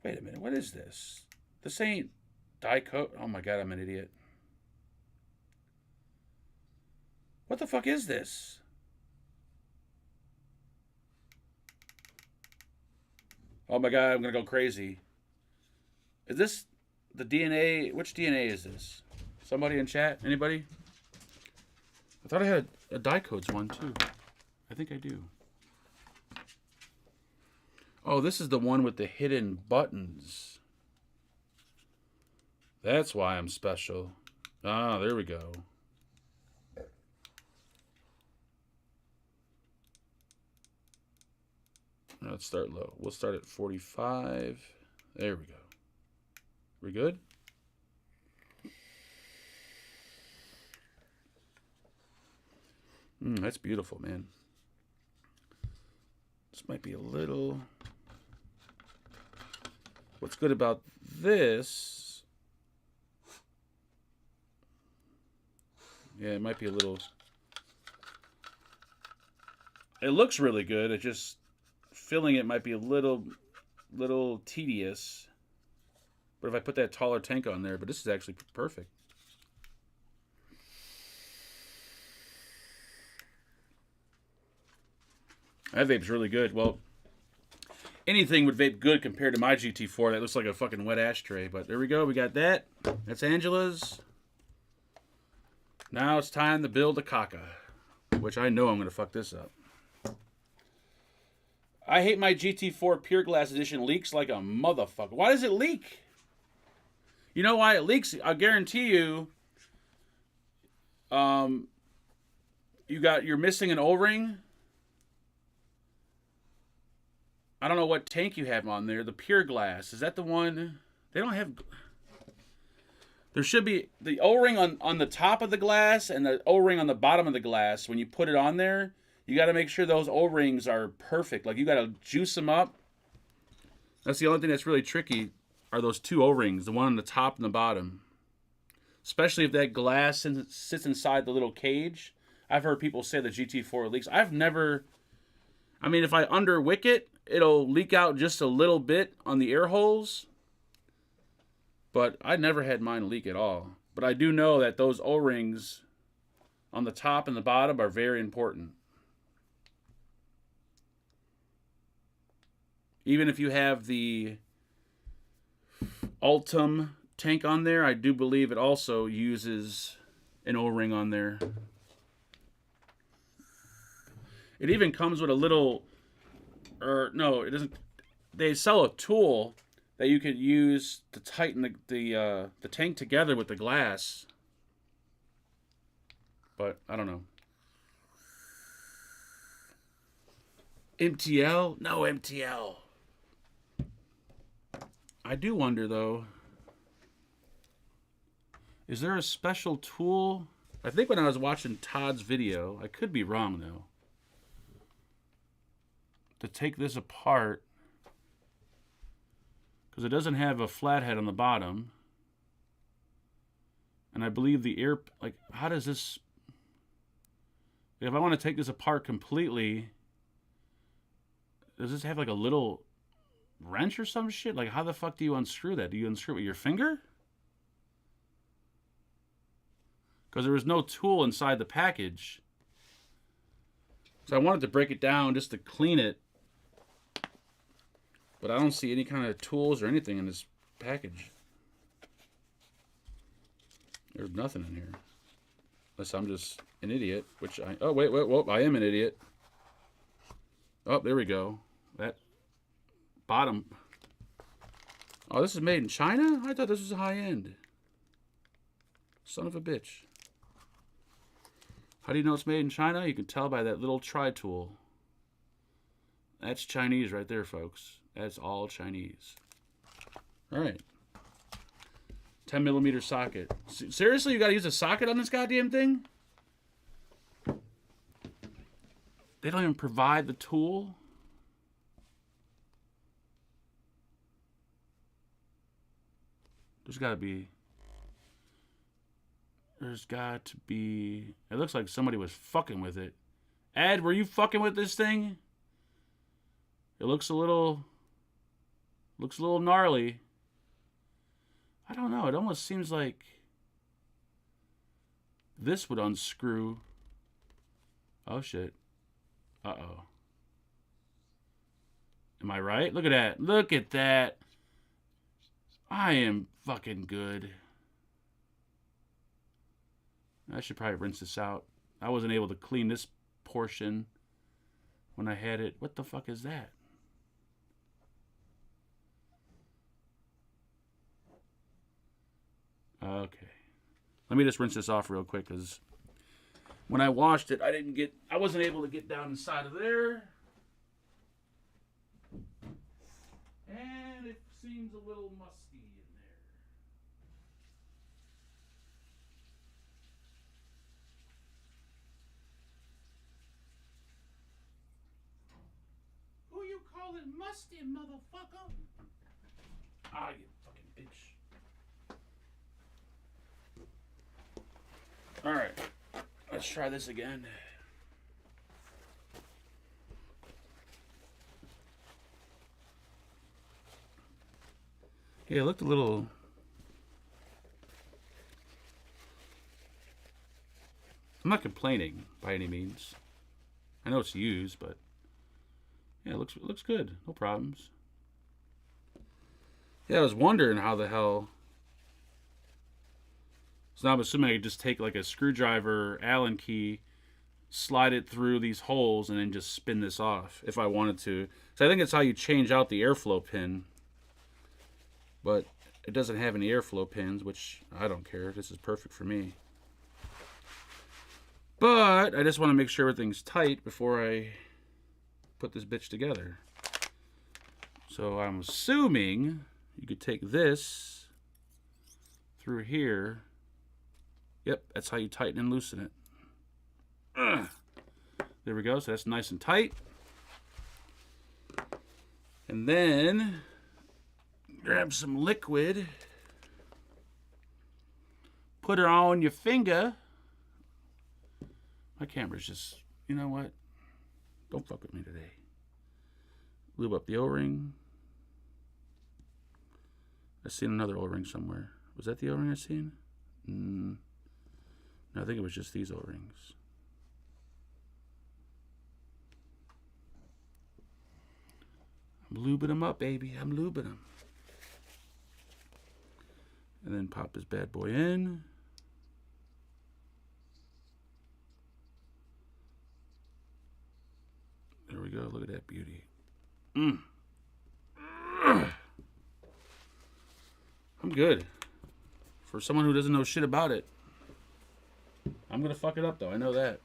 Wait a minute. What is this? This ain't die coat. Oh my God, I'm an idiot. What the fuck is this? Oh my God, I'm going to go crazy. Is this the DNA? Which DNA is this? Somebody in chat? Anybody? I thought I had a die codes one too. I think I do. Oh, this is the one with the hidden buttons. That's why I'm special. Ah, there we go. Let's start low. We'll start at 45. There we go. We good? That's beautiful, man. This might be a little... What's good about this... Yeah, it might be a little... It looks really good. It just... Filling it might be a little tedious. But if I put that taller tank on there... But this is actually perfect. That vape's really good. Well, anything would vape good compared to my GT4. That looks like a fucking wet ashtray. But there we go. We got that. That's Angela's. Now it's time to build a Kaka. Which I know I'm going to fuck this up. I hate my GT4 Pure Glass Edition leaks like a motherfucker. Why does it leak? You know why it leaks? I guarantee you... You're missing an O-ring. I don't know what tank you have on there. The Pure Glass. Is that the one? They don't have... There should be the O-ring on the top of the glass and the O-ring on the bottom of the glass. When you put it on there, you got to make sure those O-rings are perfect. Like, you got to juice them up. That's the only thing that's really tricky are those two O-rings. The one on the top and the bottom. Especially if that glass sits inside the little cage. I've heard people say the GT4 leaks. I've never... I mean, if I under-wick it, it'll leak out just a little bit on the air holes. But I never had mine leak at all. But I do know that those O-rings on the top and the bottom are very important. Even if you have the Ultim tank on there, I do believe it also uses an O-ring on there. It even comes with a little, or no, it doesn't. They sell a tool that you could use to tighten the tank together with the glass. But I don't know. MTL? No MTL. I do wonder though. Is there a special tool? I think when I was watching Todd's video, I could be wrong though. To take this apart, because it doesn't have a flathead on the bottom, and I believe the air, like, how does this, if I want to take this apart completely, does this have like a little wrench or some shit? Like, how the fuck do you unscrew that? Do you unscrew it with your finger? Because there was no tool inside the package, so I wanted to break it down just to clean it. But I don't see any kind of tools or anything in this package. There's nothing in here. Unless I'm just an idiot, which I... Oh, wait, I am an idiot. Oh, there we go. That bottom... Oh, this is made in China? I thought this was high-end. Son of a bitch. How do you know it's made in China? You can tell by that little tri-tool. That's Chinese right there, folks. That's all Chinese. All right. 10mm socket. Seriously, you got to use a socket on this goddamn thing? They don't even provide the tool? There's got to be... It looks like somebody was fucking with it. Ed, were you fucking with this thing? It looks a little gnarly. I don't know. It almost seems like this would unscrew. Oh, shit. Uh-oh. Am I right? Look at that. Look at that. I am fucking good. I should probably rinse this out. I wasn't able to clean this portion when I had it. What the fuck is that? Okay. Let me just rinse this off real quick, because when I washed it, I wasn't able to get down inside of there. And it seems a little musty in there. Who you calling musty, motherfucker? Ah, you fucking bitch. Alright. Let's try this again. Yeah, it looked a little... I'm not complaining by any means. I know it's used, but yeah, it looks good. No problems. Yeah, I was wondering how the hell... So now I'm assuming I could just take like a screwdriver, Allen key, slide it through these holes, and then just spin this off if I wanted to. So I think it's how you change out the airflow pin. But it doesn't have any airflow pins, which I don't care. This is perfect for me. But I just want to make sure everything's tight before I put this bitch together. So I'm assuming you could take this through here. Yep, that's how you tighten and loosen it. There we go. So that's nice and tight. And then grab some liquid. Put it on your finger. My camera's just, you know what? Don't fuck with me today. Lube up the O-ring. I seen another O-ring somewhere. Was that the O-ring I seen? No, I think it was just these O-rings. I'm lubing them up, baby. I'm lubing them. And then pop this bad boy in. There we go. Look at that beauty. I'm good. For someone who doesn't know shit about it. I'm going to fuck it up, though. I know that.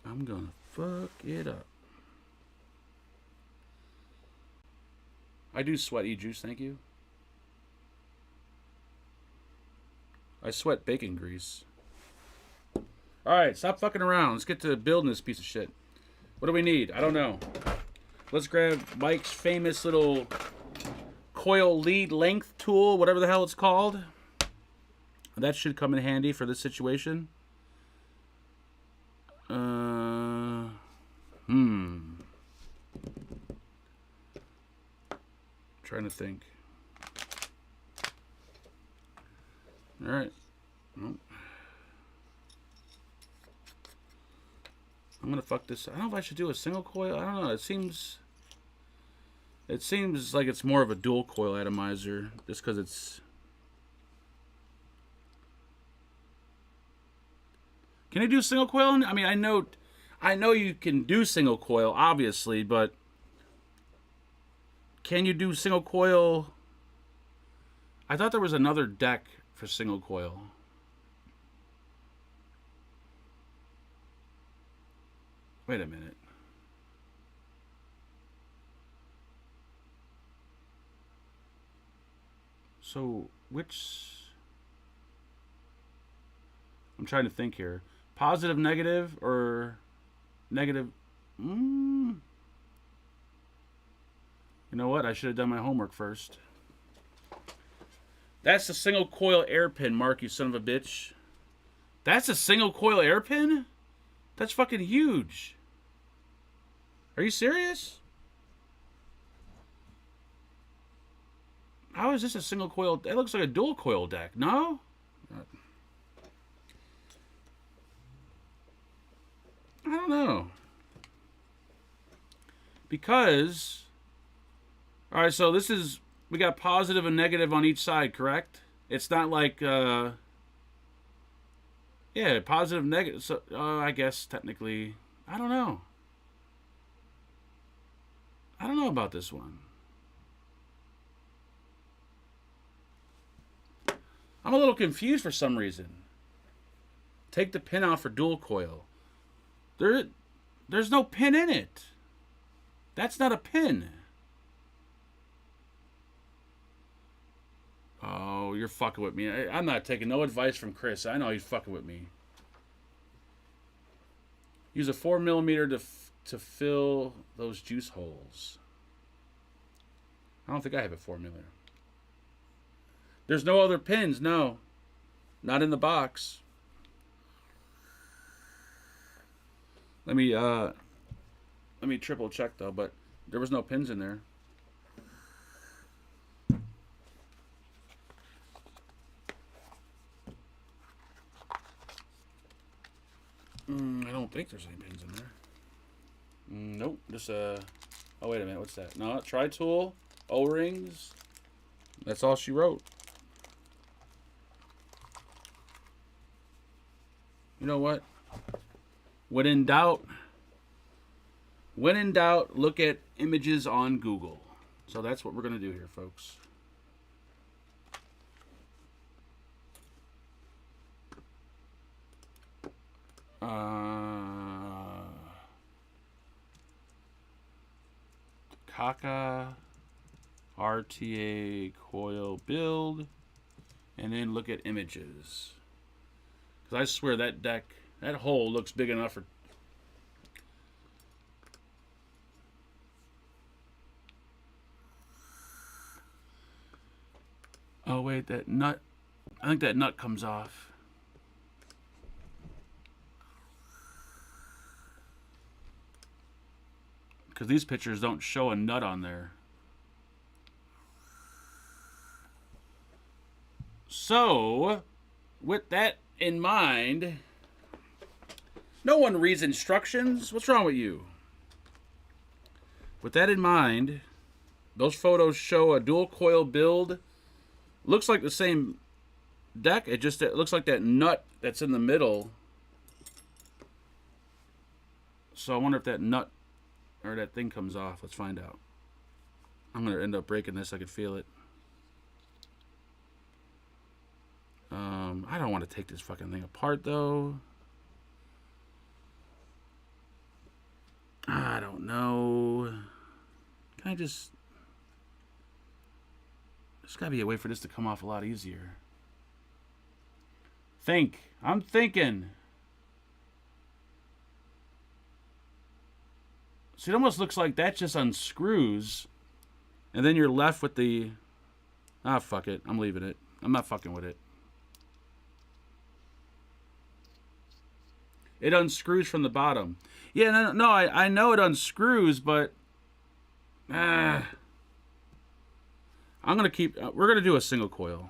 I'm going to fuck it up. I do sweat e-juice, thank you. I sweat bacon grease. Alright, stop fucking around. Let's get to building this piece of shit. What do we need? I don't know. Let's grab Mike's famous little coil lead length tool, whatever the hell it's called. That should come in handy for this situation. Trying to think. Alright. Well, I'm gonna fuck this. I don't know if I should do a single coil. I don't know. It seems like it's more of a dual coil atomizer, just because it's. Can you do single coil? I mean, I know you can do single coil, obviously, but can you do single coil? I thought there was another deck for single coil. Wait a minute. So, which... I'm trying to think here. Positive, negative, or negative... You know what? I should have done my homework first. That's a single coil air pin, Mark, you son of a bitch. That's a single coil air pin? That's fucking huge. Are you serious? How is this a single coil? That looks like a dual coil deck. No? I don't know. Because... Alright, so this is... We got positive and negative on each side, correct? It's not like... Yeah, positive, negative. So, I guess technically, I don't know. I don't know about this one. I'm a little confused for some reason. Take the pin out for dual coil. There, there's no pin in it. That's not a pin. Oh, you're fucking with me. I'm not taking no advice from Chris. I know he's fucking with me. Use a 4mm to fill those juice holes. I don't think I have a 4mm. There's no other pins, no. Not in the box. Let me triple check though, but there was no pins in there. I don't think there's any pins in there. Nope. Just oh wait a minute, what's that? No, tri-tool, O-rings. That's all she wrote. You know what? When in doubt, look at images on Google. So that's what we're gonna do here, folks. Kaka RTA coil build, and then look at images. Because I swear that deck, that hole looks big enough for... Oh wait, that nut, I think that nut comes off. Because these pictures don't show a nut on there. So, with that in mind, no one reads instructions. What's wrong with you? With that in mind, those photos show a dual coil build. Looks like the same deck. It looks like that nut that's in the middle. So I wonder if that nut or that thing comes off. Let's find out. I'm going to end up breaking this. I can feel it. I don't want to take this fucking thing apart, though. I don't know. Can I just... There's got to be a way for this to come off a lot easier. Think. I'm thinking. See, it almost looks like that just unscrews. And then you're left with the... Ah, fuck it. I'm leaving it. I'm not fucking with it. It unscrews from the bottom. Yeah, no, I know it unscrews, but... I'm going to keep... we're going to do a single coil.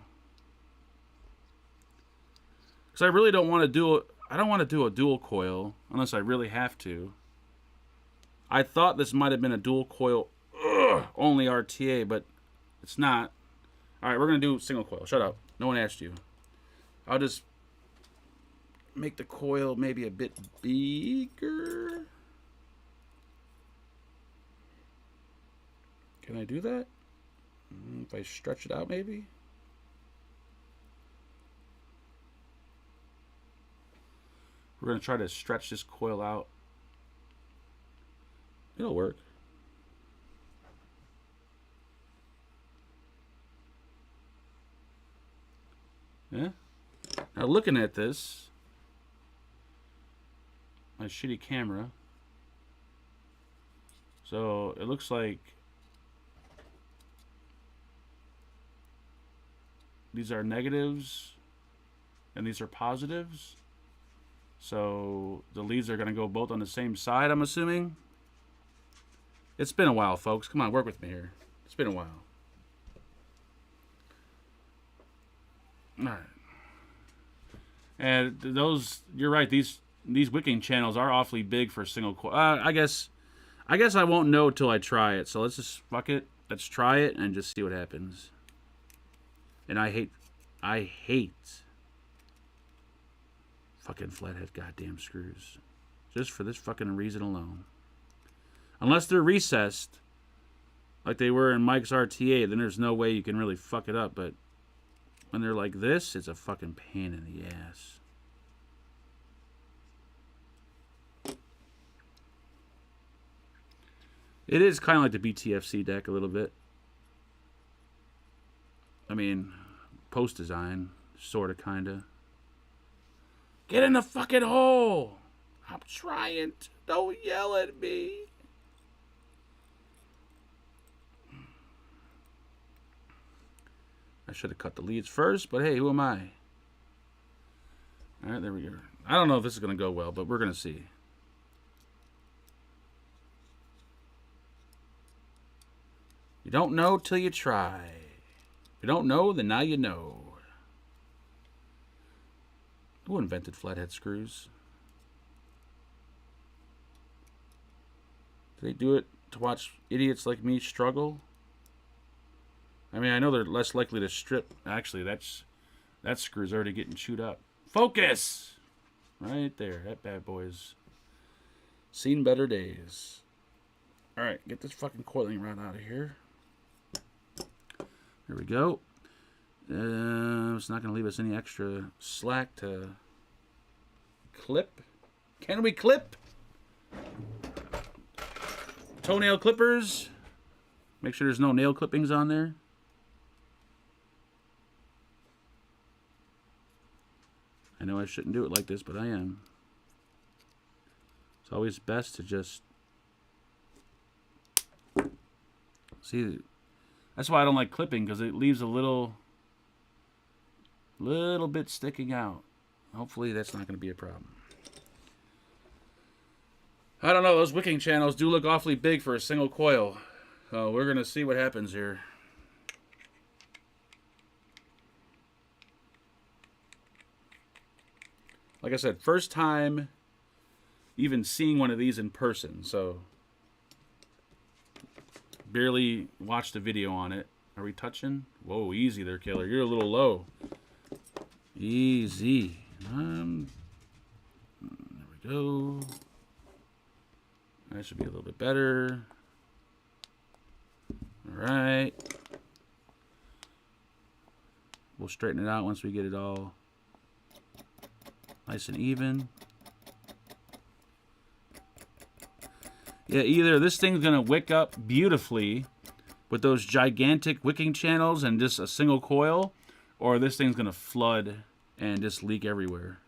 Because I really don't want to do... I don't want to do a dual coil unless I really have to. I thought this might have been a dual coil only RTA, but it's not. All right, we're going to do single coil. Shut up. No one asked you. I'll just make the coil maybe a bit bigger. Can I do that? If I stretch it out, maybe? We're going to try to stretch this coil out. It'll work. Yeah. Now looking at this, my shitty camera. So it looks like these are negatives and these are positives. So the leads are going to go both on the same side, I'm assuming. It's been a while, folks. Come on, work with me here. It's been a while. All right. And those, you're right. These wicking channels are awfully big for single coil. I guess I won't know till I try it. So let's just fuck it. Let's try it and just see what happens. And I hate. Fucking flathead goddamn screws. Just for this fucking reason alone. Unless they're recessed, like they were in Mike's RTA, then there's no way you can really fuck it up. But when they're like this, it's a fucking pain in the ass. It is kind of like the BTFC deck a little bit. I mean, post design, sort of, kind of. Get in the fucking hole! I'm trying to. Don't yell at me. I should have cut the leads first, but hey, who am I? Alright, there we go. I don't know if this is going to go well, but we're going to see. You don't know till you try. If you don't know, then now you know. Who invented flathead screws? Did they do it to watch idiots like me struggle? I mean, I know they're less likely to strip. Actually, that screw's already getting chewed up. Focus! Right there. That bad boy's seen better days. Alright, get this fucking coiling rod out of here. There we go. It's not going to leave us any extra slack to clip. Can we clip? Toenail clippers. Make sure there's no nail clippings on there. I know I shouldn't do it like this, but I am. It's always best to just... See, that's why I don't like clipping, because it leaves a little bit sticking out. Hopefully that's not going to be a problem. I don't know, those wicking channels do look awfully big for a single coil. So we're going to see what happens here. Like I said, first time even seeing one of these in person, so barely watched a video on it. Are we touching? Whoa, easy there, killer. You're a little low. Easy. There we go. That should be a little bit better. All right. We'll straighten it out once we get it all nice and even. Yeah, either this thing's going to wick up beautifully with those gigantic wicking channels and just a single coil, or this thing's going to flood and just leak everywhere.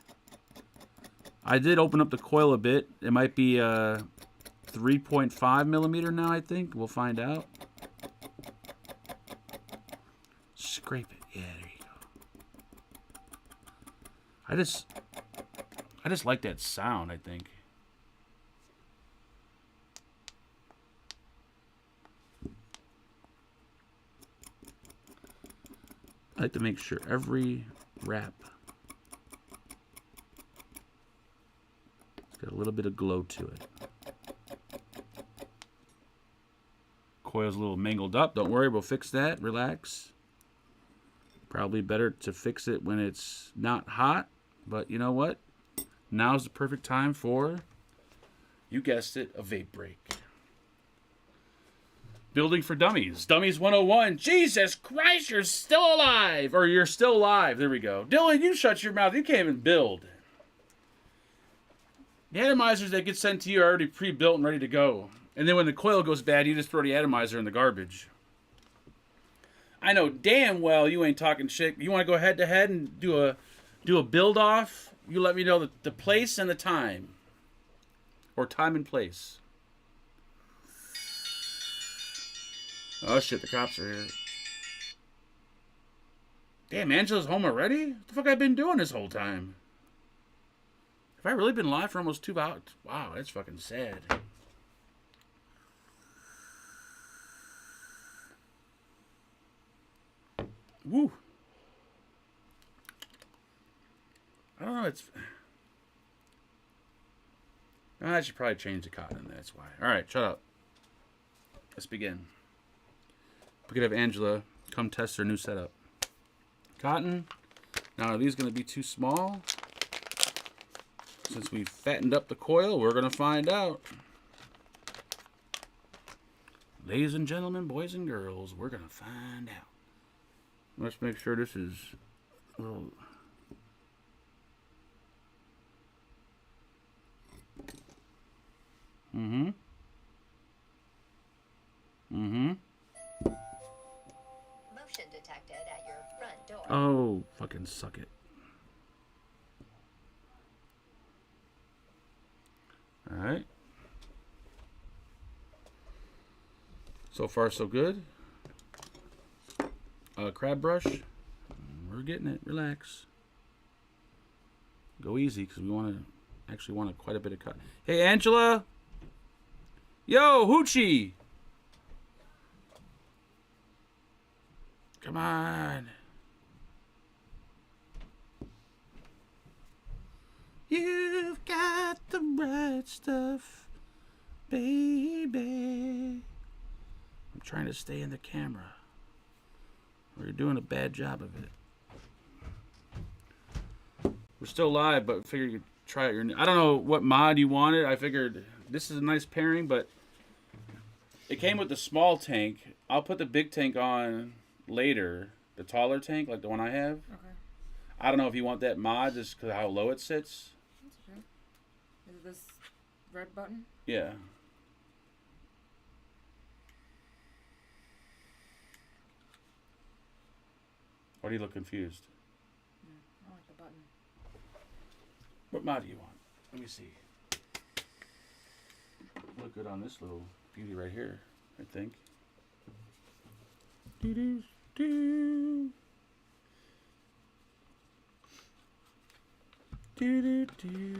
I did open up the coil a bit. It might be 3.5 millimeter now, I think. We'll find out. Scrape it. Yeah, there you go. I just like that sound, I think. I like to make sure every wrap has got a little bit of glow to it. Coil's a little mangled up. Don't worry, we'll fix that. Relax. Probably better to fix it when it's not hot, but you know what? Now's the perfect time for, you guessed it, a vape break. Building for Dummies. Dummies 101. Jesus Christ, you're still alive. Or you're still alive. There we go. Dylan, you shut your mouth. You can't even build. The atomizers that get sent to you are already pre-built and ready to go. And then when the coil goes bad, you just throw the atomizer in the garbage. I know damn well you ain't talking shit. You want to go head-to-head and do a build-off? You let me know the place and the time. Or time and place. Oh shit, the cops are here. Damn, Angela's home already? What the fuck have I been doing this whole time? Have I really been live for almost 2 hours? Wow, that's fucking sad. Woo. I don't know, it's... I should probably change the cotton, that's why. Alright, shut up. Let's begin. We could have Angela come test her new setup. Cotton. Now, are these going to be too small? Since we fattened up the coil, we're going to find out. Ladies and gentlemen, boys and girls, we're going to find out. Let's make sure this is a little... Mm-hmm. Mm-hmm. Motion detected at your front door. Oh, fucking suck it. Alright. So far, so good. Crab brush. We're getting it. Relax. Go easy, because we actually want quite a bit of cut. Hey, Angela! Yo, Hoochie! Come on. You've got the right stuff, baby. I'm trying to stay in the camera. We're doing a bad job of it. We're still live, but figured you'd try it. I don't know what mod you wanted. I figured this is a nice pairing, but it came with the small tank. I'll put the big tank on later. The taller tank, like the one I have. Okay. I don't know if you want that mod just because of how low it sits. That's okay. Is it this red button? Yeah. Why do you look confused? I like the button. What mod do you want? Let me see. Look good on this little beauty right here, I think. Do-do-do. Do-do-do-do.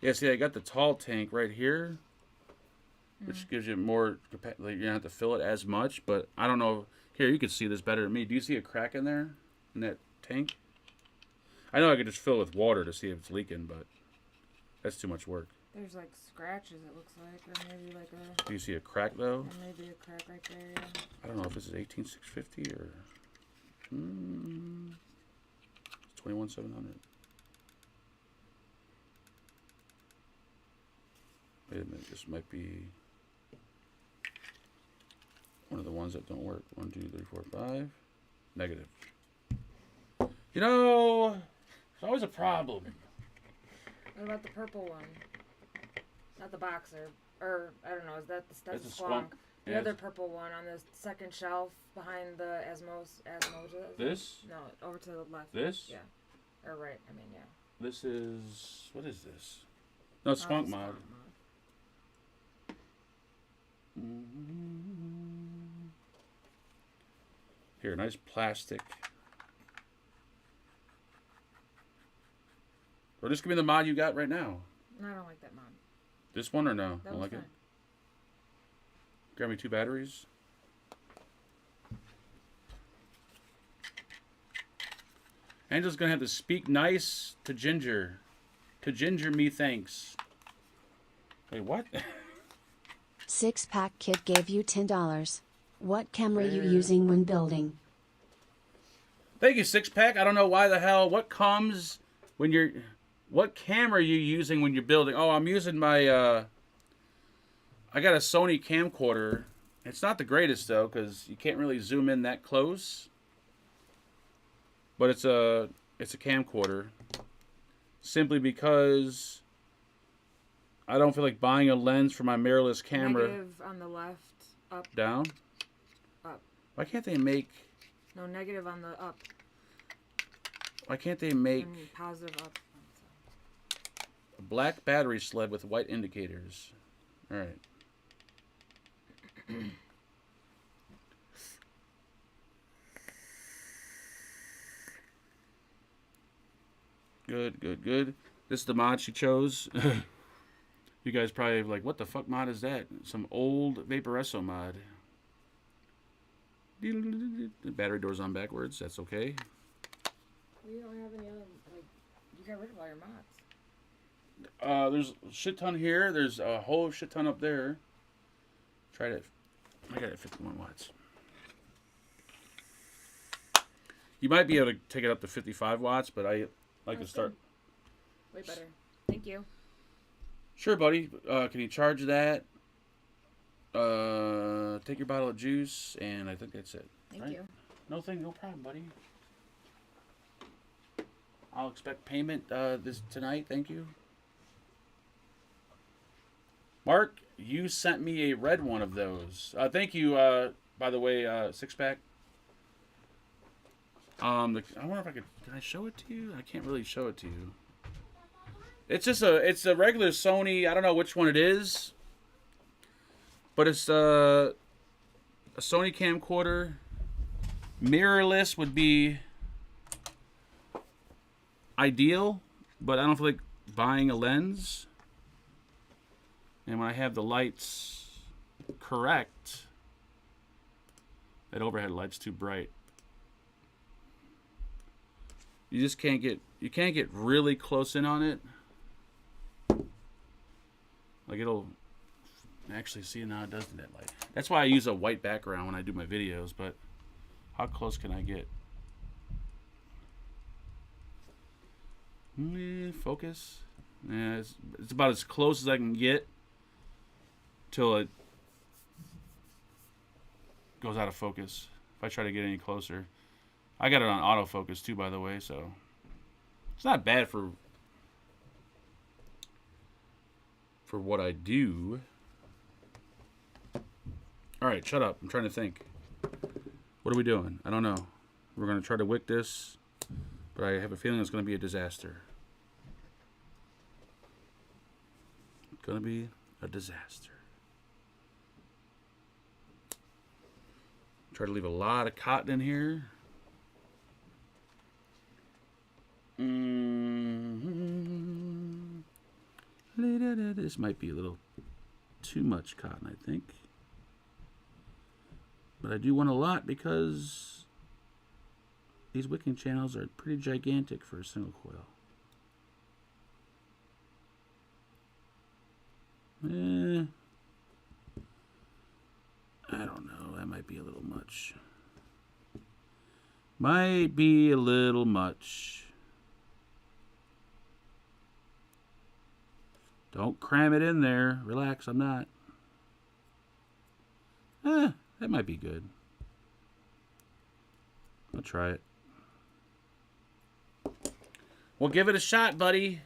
Yeah, see, I got the tall tank right here, which gives you more capacity. Like, you don't have to fill it as much, but I don't know. Here, you can see this better than me. Do you see a crack in there, in that tank? I know I could just fill it with water to see if it's leaking, but that's too much work. There's like scratches, it looks like, or maybe like a... Do you see a crack, though? Or maybe a crack right there, yeah. I don't know if this is 18650 or... it's 21700. Wait a minute, this might be one of the ones that don't work. 1, 2, 3, 4, 5. Negative. You know, it's always a problem. What about the purple one? Not the boxer. Or, I don't know, is that the... That's It's the a squonk. The Yeah, other purple one on the second shelf behind the Asmos... This? No, over to the left. This? Yeah. Or right, I mean, yeah. This is... What is this? No, it's Skunk Mod. Here, nice plastic. Or this could be the mod you got right now. No, I don't like that mod. This one or no? That Don't one's like it? fine. Grab me 2 batteries. Angela's gonna have to speak nice to Ginger. To Ginger me thanks. Wait, what? Six-pack kid gave you $10. What camera you using when building? Thank you, Six Pack. I don't know why the hell. What comes when you're... What camera are you using when you're building? Oh, I'm using my... I got a Sony camcorder. It's not the greatest, though, because you can't really zoom in that close. But it's a camcorder. Simply because I don't feel like buying a lens for my mirrorless camera. Negative on the left, up, Down? up. Why can't they make... No, negative on the up. Why can't they make And positive up. a black battery sled with white indicators? All right. Good, good, good. This is the mod she chose. You guys probably like, what the fuck mod is that? Some old Vaporesso mod. The battery door's on backwards. That's okay. We don't have any other, like, you got rid of all your mods. There's a shit ton here. There's a whole shit ton up there. Try it. I got it at 51 watts. You might be able to take it up to 55 watts, but I like to start. Way better. Thank you. Sure, buddy. Can you charge that? Take your bottle of juice, and I think that's it. Thank right? you. No problem, buddy. I'll expect payment tonight. Thank you. Mark, you sent me a red one of those. Thank you. By the way, six pack. I wonder if I could. Can I show it to you? I can't really show it to you. It's just it's a regular Sony. I don't know which one it is, but it's a Sony camcorder. Mirrorless would be ideal, but I don't feel like buying a lens. And when I have the lights correct, that overhead light's too bright. You just can't get really close in on it. Like it'll actually see now it doesn't that light. That's why I use a white background when I do my videos, but how close can I get? Focus. Yeah, it's about as close as I can get till it goes out of focus. If I try to get any closer. I got it on autofocus too, by the way, so it's not bad for what I do. Alright, shut up. I'm trying to think. What are we doing? I don't know. We're going to try to wick this, but I have a feeling it's going to be a disaster. It's going to be a disaster. Try to leave a lot of cotton in here. This might be a little too much cotton, I think. But I do want a lot because these wicking channels are pretty gigantic for a single coil. I don't know. That might be a little much. Might be a little much. Don't cram it in there. Relax, I'm not. That might be good. I'll try it. Well, give it a shot, buddy.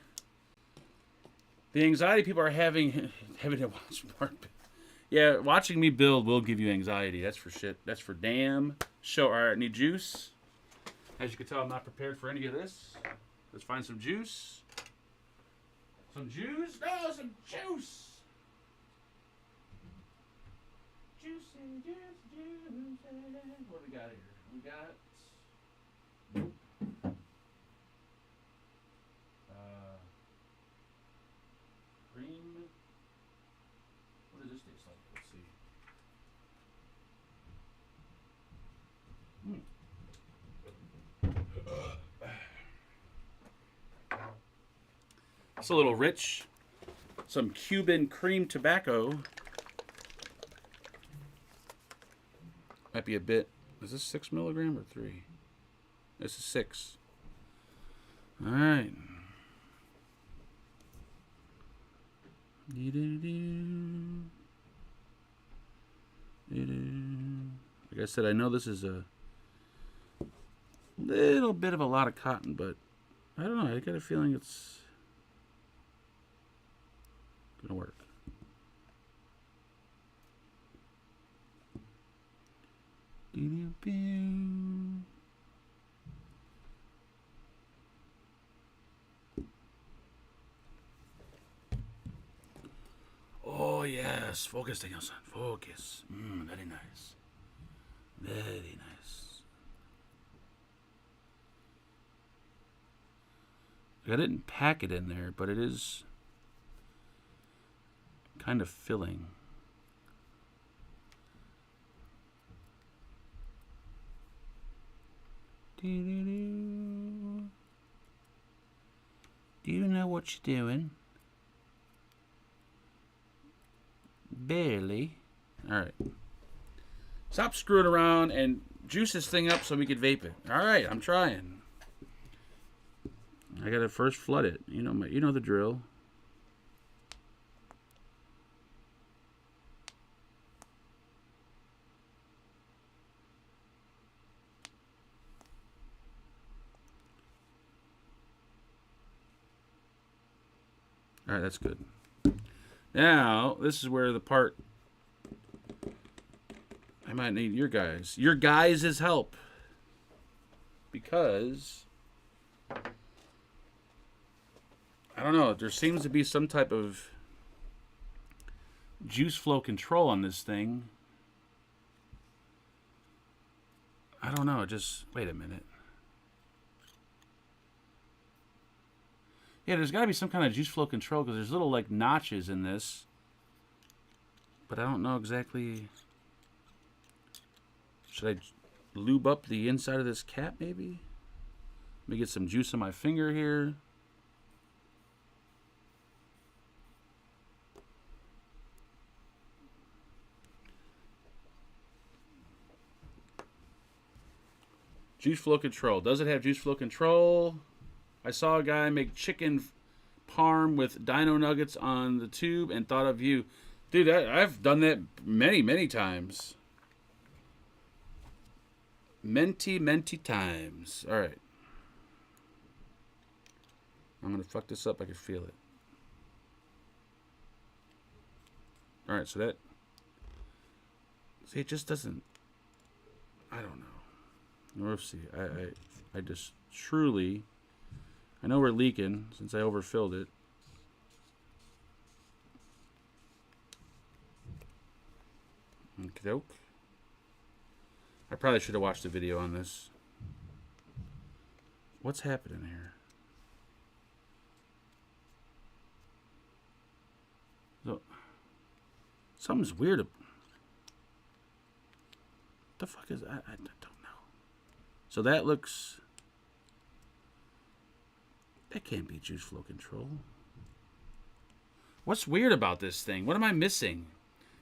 The anxiety people are having to watch more. Yeah, watching me build will give you anxiety. That's for shit. That's for damn sure. All right, need juice. As you can tell, I'm not prepared for any of this. Let's find some juice. Some juice? No, some juice. Juicy, juice. What do we got here? We got... cream. What does this taste like? Let's see. It's a little rich. Some Cuban cream tobacco. Might be a bit. Is this 6 milligram or 3? This is 6. All right. Like I said, I know this is a little bit of a lot of cotton, but I don't know. I got a feeling it's gonna work. Oh yes, focus, Danielson. Focus. Very nice. Very nice. I didn't pack it in there, but it is kind of filling. Do you know what you're doing? Barely. Alright. Stop screwing around and juice this thing up so we could vape it. All right, I'm trying. I gotta first flood it. You know the drill. All right, that's good. Now, this is where the part I might need your guys' help. Because I don't know, there seems to be some type of juice flow control on this thing. I don't know, just wait a minute. Yeah, there's got to be some kind of juice flow control because there's little like notches in this. But I don't know exactly. Should I lube up the inside of this cap maybe? Let me get some juice on my finger here. Juice flow control. Does it have juice flow control? I saw a guy make chicken parm with dino nuggets on the tube and thought of you. Dude, I've done that many times. Many times. All right. I'm going to fuck this up. I can feel it. All right, so that... See, it just doesn't... I don't know. We'll see. I just truly... I know we're leaking since I overfilled it. Okey-doke. I probably should have watched the video on this. What's happening here? So, something's weird. What the fuck is that? I don't know. So that looks... That can't be juice flow control. What's weird about this thing? What am I missing?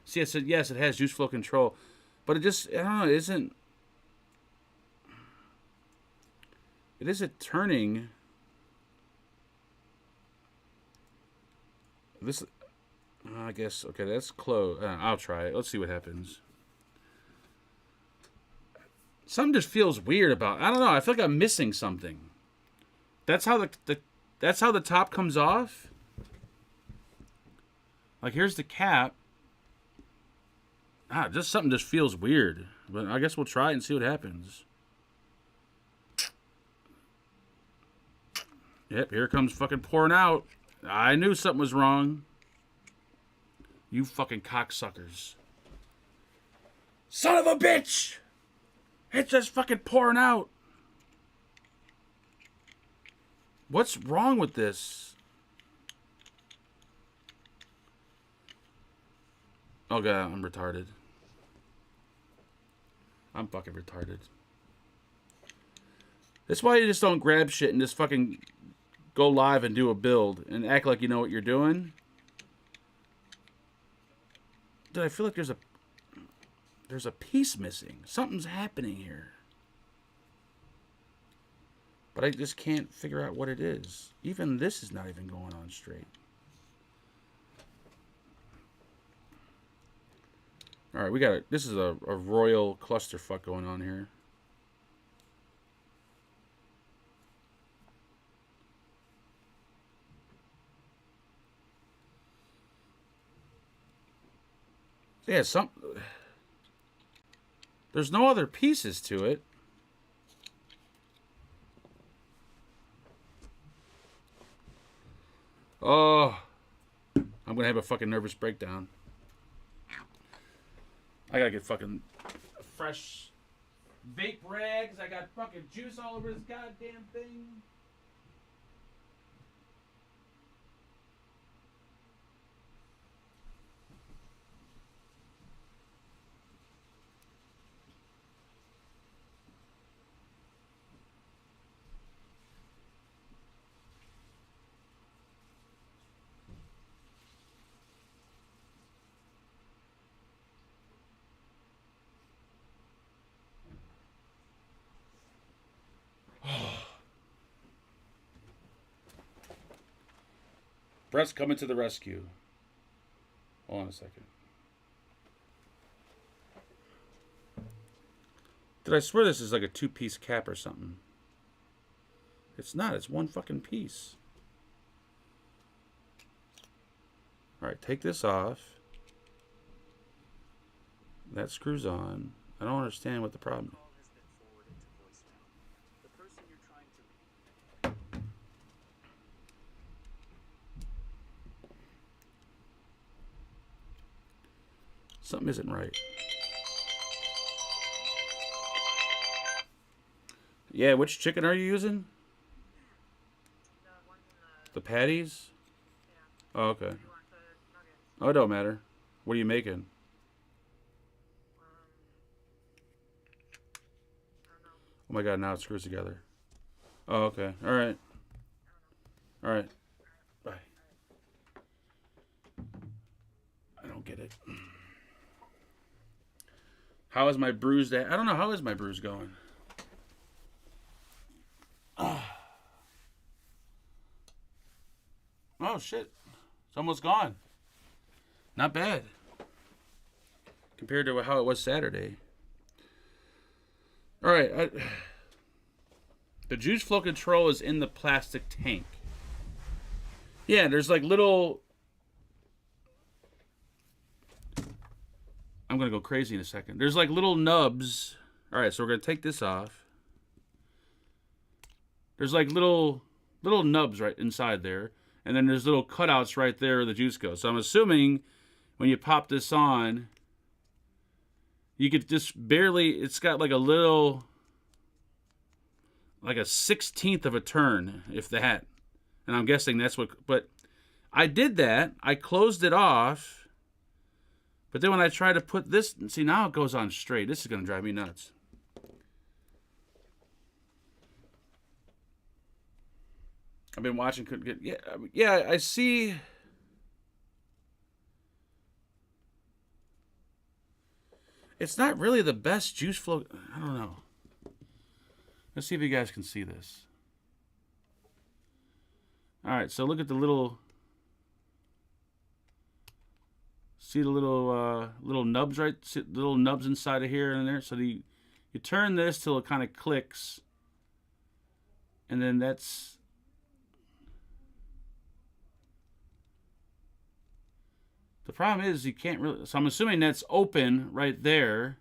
See, I said, yes, it has juice flow control. But it just, I don't know, it isn't turning. This, I guess, okay, that's close. I'll try it. Let's see what happens. Something just feels weird about it. I don't know. I feel like I'm missing something. That's how that's how the top comes off. Like here's the cap. Just something just feels weird. But I guess we'll try it and see what happens. Yep, here it comes fucking pouring out. I knew something was wrong. You fucking cocksuckers. Son of a bitch! It's just fucking pouring out. What's wrong with this? Oh god, I'm retarded. I'm fucking retarded. That's why you just don't grab shit and just fucking go live and do a build and act like you know what you're doing. Dude, I feel like there's a piece missing. Something's happening here. But I just can't figure out what it is. Even this is not even going on straight. All right, we got this is a royal clusterfuck going on here. Yeah, there's no other pieces to it. Oh, I'm gonna have a fucking nervous breakdown. I gotta get fucking fresh vape rags. I got fucking juice all over this goddamn thing. Brett's coming to the rescue. Hold on a second. Did I swear this is like a 2-piece cap or something? It's not. It's one fucking piece. Alright, take this off. That screws on. I don't understand what the problem is. Something isn't right. Yeah, which chicken are you using? The patties? Oh, okay. Oh, it don't matter. What are you making? Oh my god, now it screws together. Oh, okay. Alright. Alright. Bye. I don't get it. How is my bruise? I don't know. How is my bruise going? Oh, shit. It's almost gone. Not bad. Compared to how it was Saturday. Alright. The juice flow control is in the plastic tank. Yeah, there's like little... I'm going to go crazy in a second. There's like little nubs. Alright, so we're going to take this off. There's like little nubs right inside there. And then there's little cutouts right there where the juice goes. So I'm assuming when you pop this on, you could just barely... It's got like a little... Like a 1/16 of a turn, if that. And I'm guessing that's what... But I did that. I closed it off. But then when I try to put this... See, now it goes on straight. This is going to drive me nuts. I've been watching... Couldn't get... Yeah, I see... It's not really the best juice flow... I don't know. Let's see if you guys can see this. Alright, so look at the little... See the little nubs, right? See the little nubs inside of here and there. So you turn this till it kind of clicks, and then that's... The problem is you can't really... So I'm assuming that's open right there.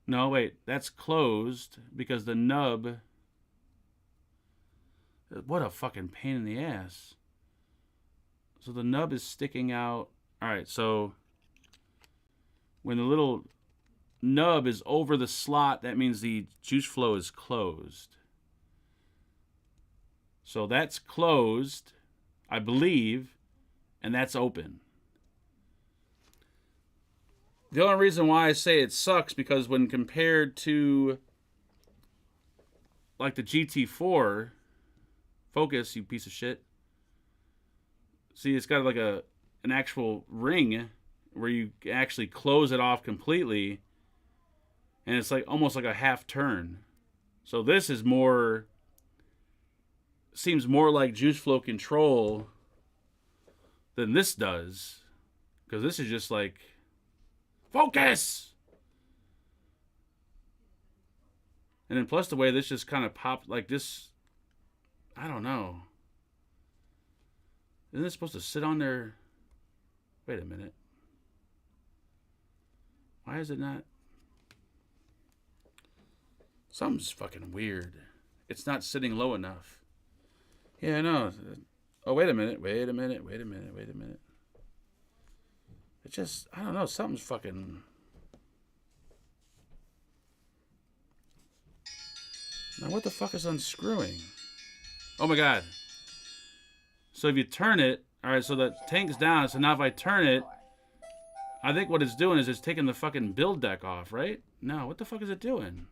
No, wait, that's closed because the nub... What a fucking pain in the ass. So the nub is sticking out. Alright, so when the little nub is over the slot, that means the juice flow is closed. So that's closed, I believe, and that's open. The only reason why I say it sucks because when compared to like the GT4 Focus, you piece of shit. See, it's got like an actual ring where you actually close it off completely, and it's like almost like a half turn. So this is more... Seems more like juice flow control than this does, because this is just like... Focus! And then plus the way this just kind of popped like this... I don't know. Isn't it supposed to sit on there? Wait a minute. Why is it not? Something's fucking weird. It's not sitting low enough. Yeah, I know. Oh, wait a minute. Wait a minute. Wait a minute. Wait a minute. It just... I don't know. Something's fucking... Now, what the fuck is unscrewing? Oh, my God. So if you turn it, all right, so the tank's down. So now if I turn it, I think what it's doing is it's taking the fucking build deck off, right? No, what the fuck is it doing?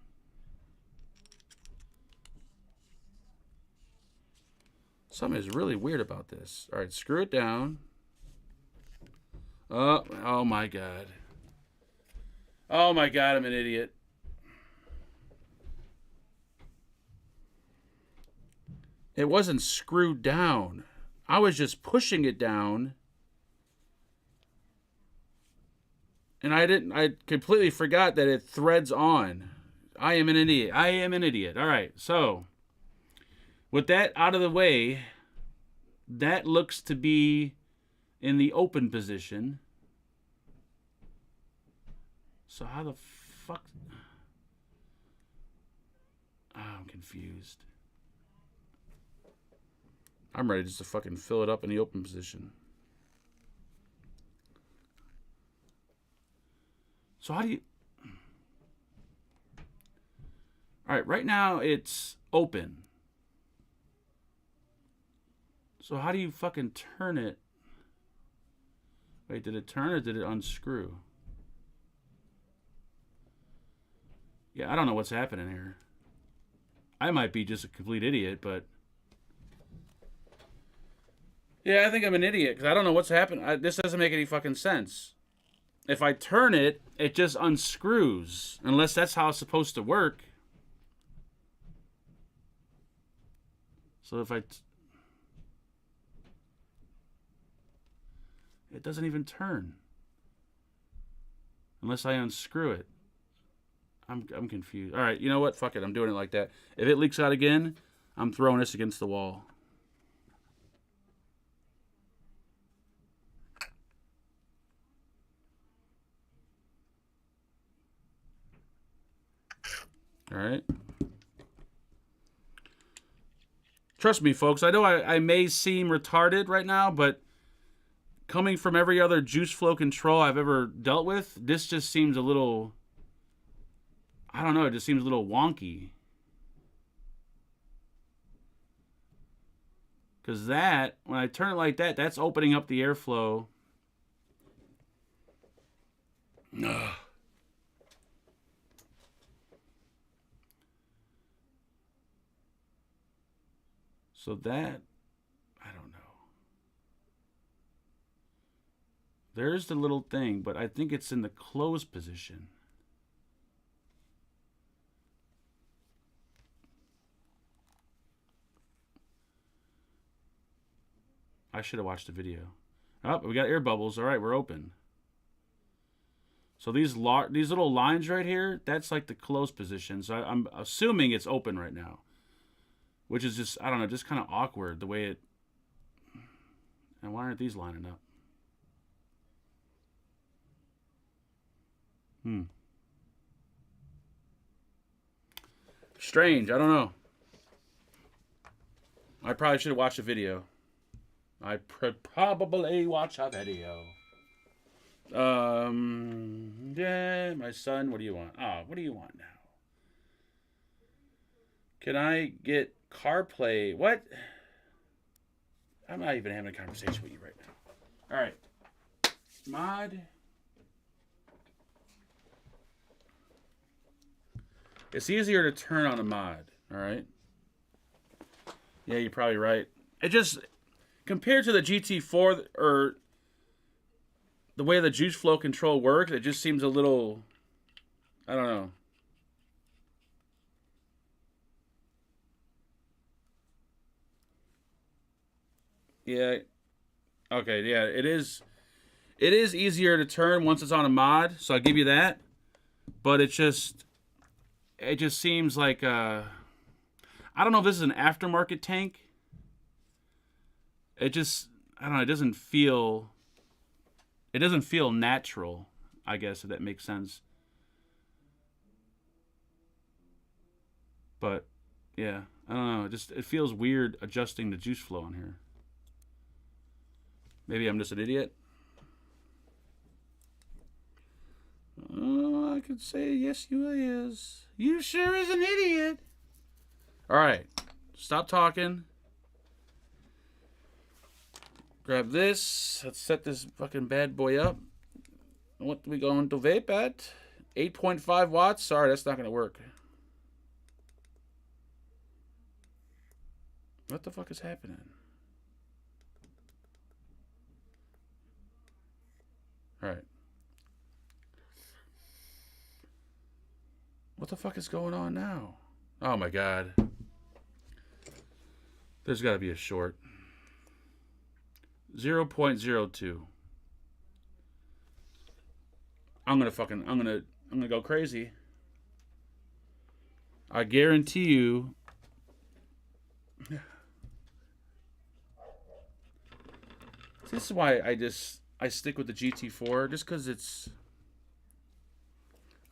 Something is really weird about this. All right, screw it down. Oh my God. Oh my God, I'm an idiot. It wasn't screwed down. I was just pushing it down. And I completely forgot that it threads on. I am an idiot. I am an idiot. All right, so with that out of the way, that looks to be in the open position. So how the fuck? Oh, I'm confused. I'm ready just to fucking fill it up in the open position. So how do you... All right, right now it's open. So how do you fucking turn it? Wait, did it turn or did it unscrew? Yeah, I don't know what's happening here. I might be just a complete idiot, but... Yeah, I think I'm an idiot, because I don't know what's happening. This doesn't make any fucking sense. If I turn it, it just unscrews. Unless that's how it's supposed to work. So if it doesn't even turn. Unless I unscrew it. I'm confused. All right, you know what? Fuck it. I'm doing it like that. If it leaks out again, I'm throwing this against the wall. All right. Trust me, folks. I know I may seem retarded right now, but coming from every other juice flow control I've ever dealt with, this just seems a little... I don't know. It just seems a little wonky. Because that, when I turn it like that, that's opening up the airflow. Ugh. So that, I don't know. There's the little thing, but I think it's in the closed position. I should have watched the video. Oh, we got air bubbles. All right, we're open. So these little lines right here, that's like the closed position. So I'm assuming it's open right now. Which is just, I don't know, just kind of awkward the way it... And why aren't these lining up? Strange, I don't know. I probably should have watched a video. I probably watch a video. Yeah, my son, what do you want? Oh, what do you want now? Can I get CarPlay? What? I'm not even having a conversation with you right now. All right. Mod. It's easier to turn on a mod. All right. Yeah, you're probably right. It just, compared to the GT4 or the way the juice flow control works, it just seems a little, I don't know. Yeah. Okay, yeah, it is easier to turn once it's on a mod, so I'll give you that. But it just seems like I don't know if this is an aftermarket tank. It just, I don't know, it doesn't feel natural, I guess, if that makes sense. But yeah, I don't know, it feels weird adjusting the juice flow on here. Maybe I'm just an idiot. Oh, I could say yes, you is. You sure is an idiot. All right, stop talking. Grab this. Let's set this fucking bad boy up. What are we going to vape at? 8.5 watts. Sorry, that's not going to work. What the fuck is happening? All right. What the fuck is going on now? Oh my god. There's got to be a short. 0.02. I'm gonna go crazy. I guarantee you. This is why I stick with the GT4, just because it's.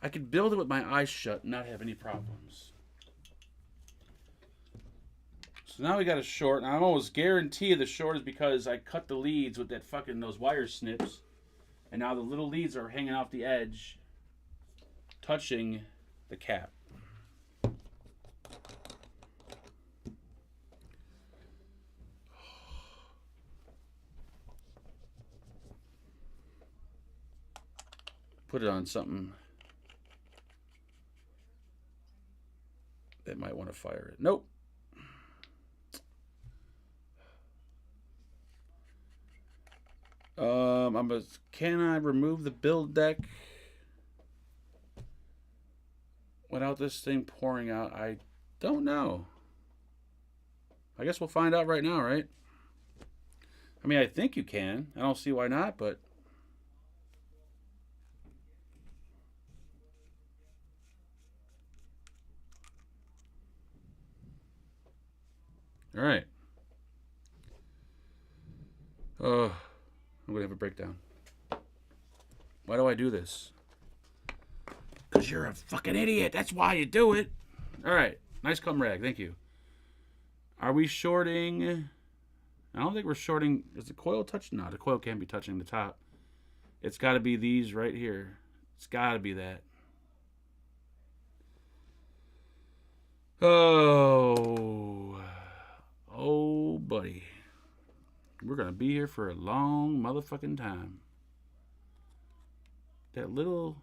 I could build it with my eyes shut and not have any problems. So now we got a short, and I almost guarantee the short is because I cut the leads with that fucking those wire snips, and now the little leads are hanging off the edge, touching the cap. Put it on something that might want to fire it. Nope. Can I remove the build deck without this thing pouring out? I don't know. I guess we'll find out right now, right? I mean, I think you can. I don't see why not, but all right. I'm gonna have a breakdown. Why do I do this? Because you're a fucking idiot. That's why you do it. All right. Nice cum rag. Thank you. Are we shorting? I don't think we're shorting. Is the coil touching? No, the coil can't be touching the top. It's got to be these right here. It's got to be that. Oh, buddy. We're going to be here for a long motherfucking time. That little...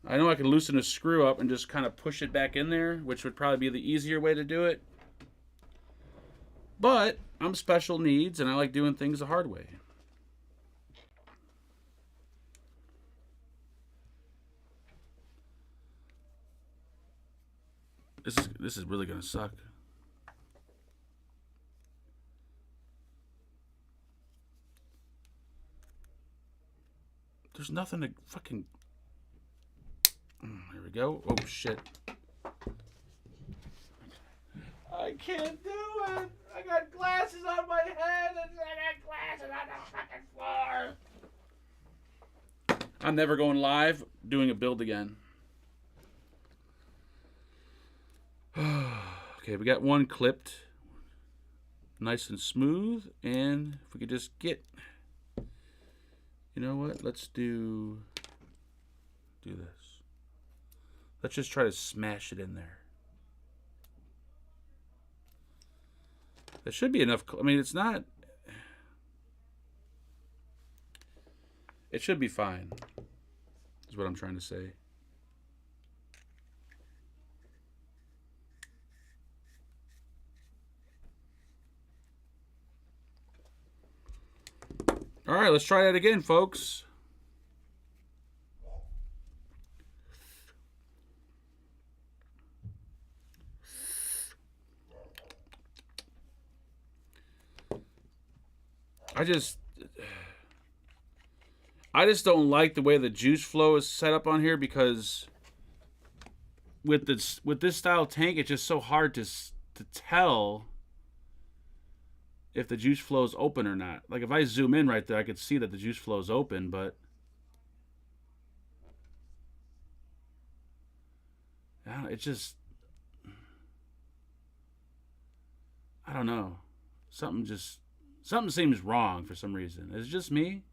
I know I can loosen a screw up and just kind of push it back in there, which would probably be the easier way to do it. But I'm special needs, and I like doing things the hard way. This is really going to suck. There's nothing to fucking... There we go. Oh, shit. I can't do it. I got glasses on my head and I got glasses on the fucking floor. I'm never going live doing a build again. Okay, we got one clipped. Nice and smooth. And if we could just get... You know what? Let's do this. Let's just try to smash it in there. That should be enough. I mean, it's not. It should be fine, is what I'm trying to say. All right, let's try that again, folks. I just don't like the way the juice flow is set up on here, because with this style tank, it's just so hard to tell if the juice flow is open or not. Like if I zoom in right there, I could see that the juice flow is open, but it just, I don't know. Something seems wrong for some reason. Is it just me?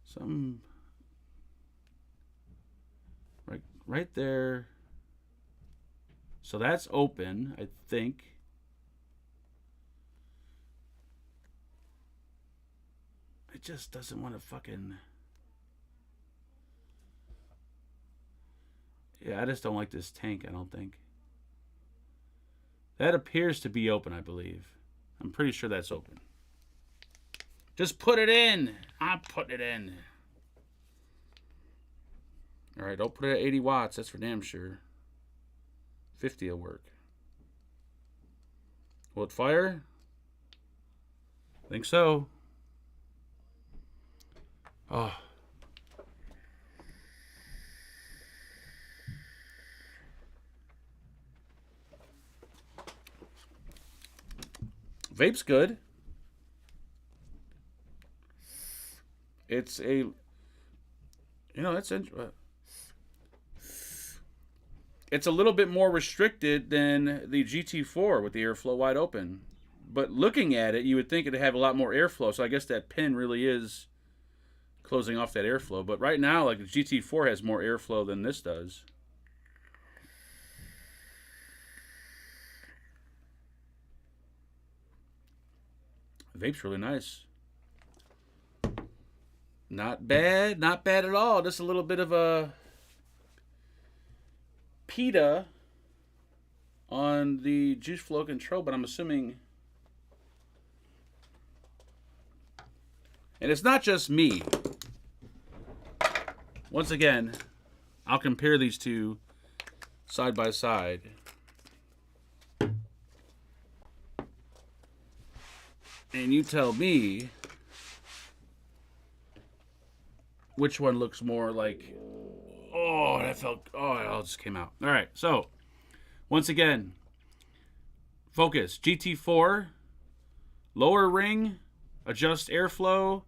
Something right there. So that's open, I think. It just doesn't want to fucking... Yeah, I just don't like this tank, I don't think. That appears to be open, I believe. I'm pretty sure that's open. Just put it in. I'm putting it in. All right, don't put it at 80 watts. That's for damn sure. 50 will work. Will it fire? I think so. Oh. Vape's good. It's a, you know, it's a little bit more restricted than the GT4 with the airflow wide open. But looking at it, you would think it'd have a lot more airflow. So I guess that pin really is closing off that airflow. But right now, like the GT4 has more airflow than this does. Vape's really nice. Not bad. Not bad at all. Just a little bit of a PETA on the juice flow control, but I'm assuming... And it's not just me. Once again, I'll compare these two side by side. And you tell me which one looks more like... Oh, that felt... Oh, it all just came out. All right, so once again, focus. GT4, lower ring, adjust airflow,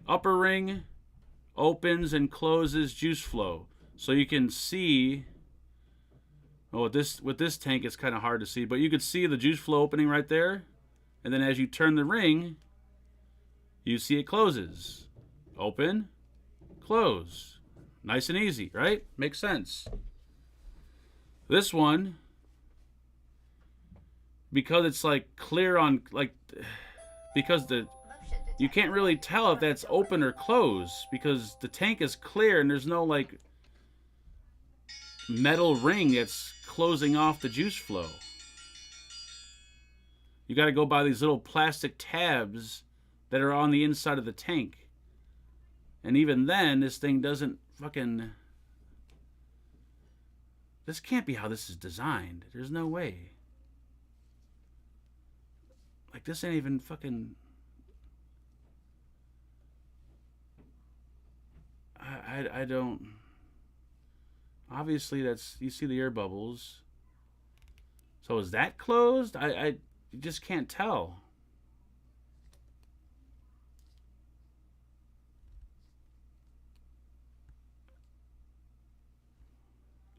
upper ring, opens and closes juice flow. So you can see... Oh, with this tank, it's kind of hard to see, but you could see the juice flow opening right there. And then as you turn the ring, you see it closes. Open, close. Nice and easy, right? Makes sense. This one, because it's like clear on, like, because you can't really tell if that's open or closed because the tank is clear and there's no like metal ring that's closing off the juice flow. You got to go by these little plastic tabs that are on the inside of the tank. And even then, this thing doesn't fucking... This can't be how this is designed. There's no way. Like, this ain't even fucking... I don't... Obviously, that's... You see the air bubbles. So is that closed? You just can't tell.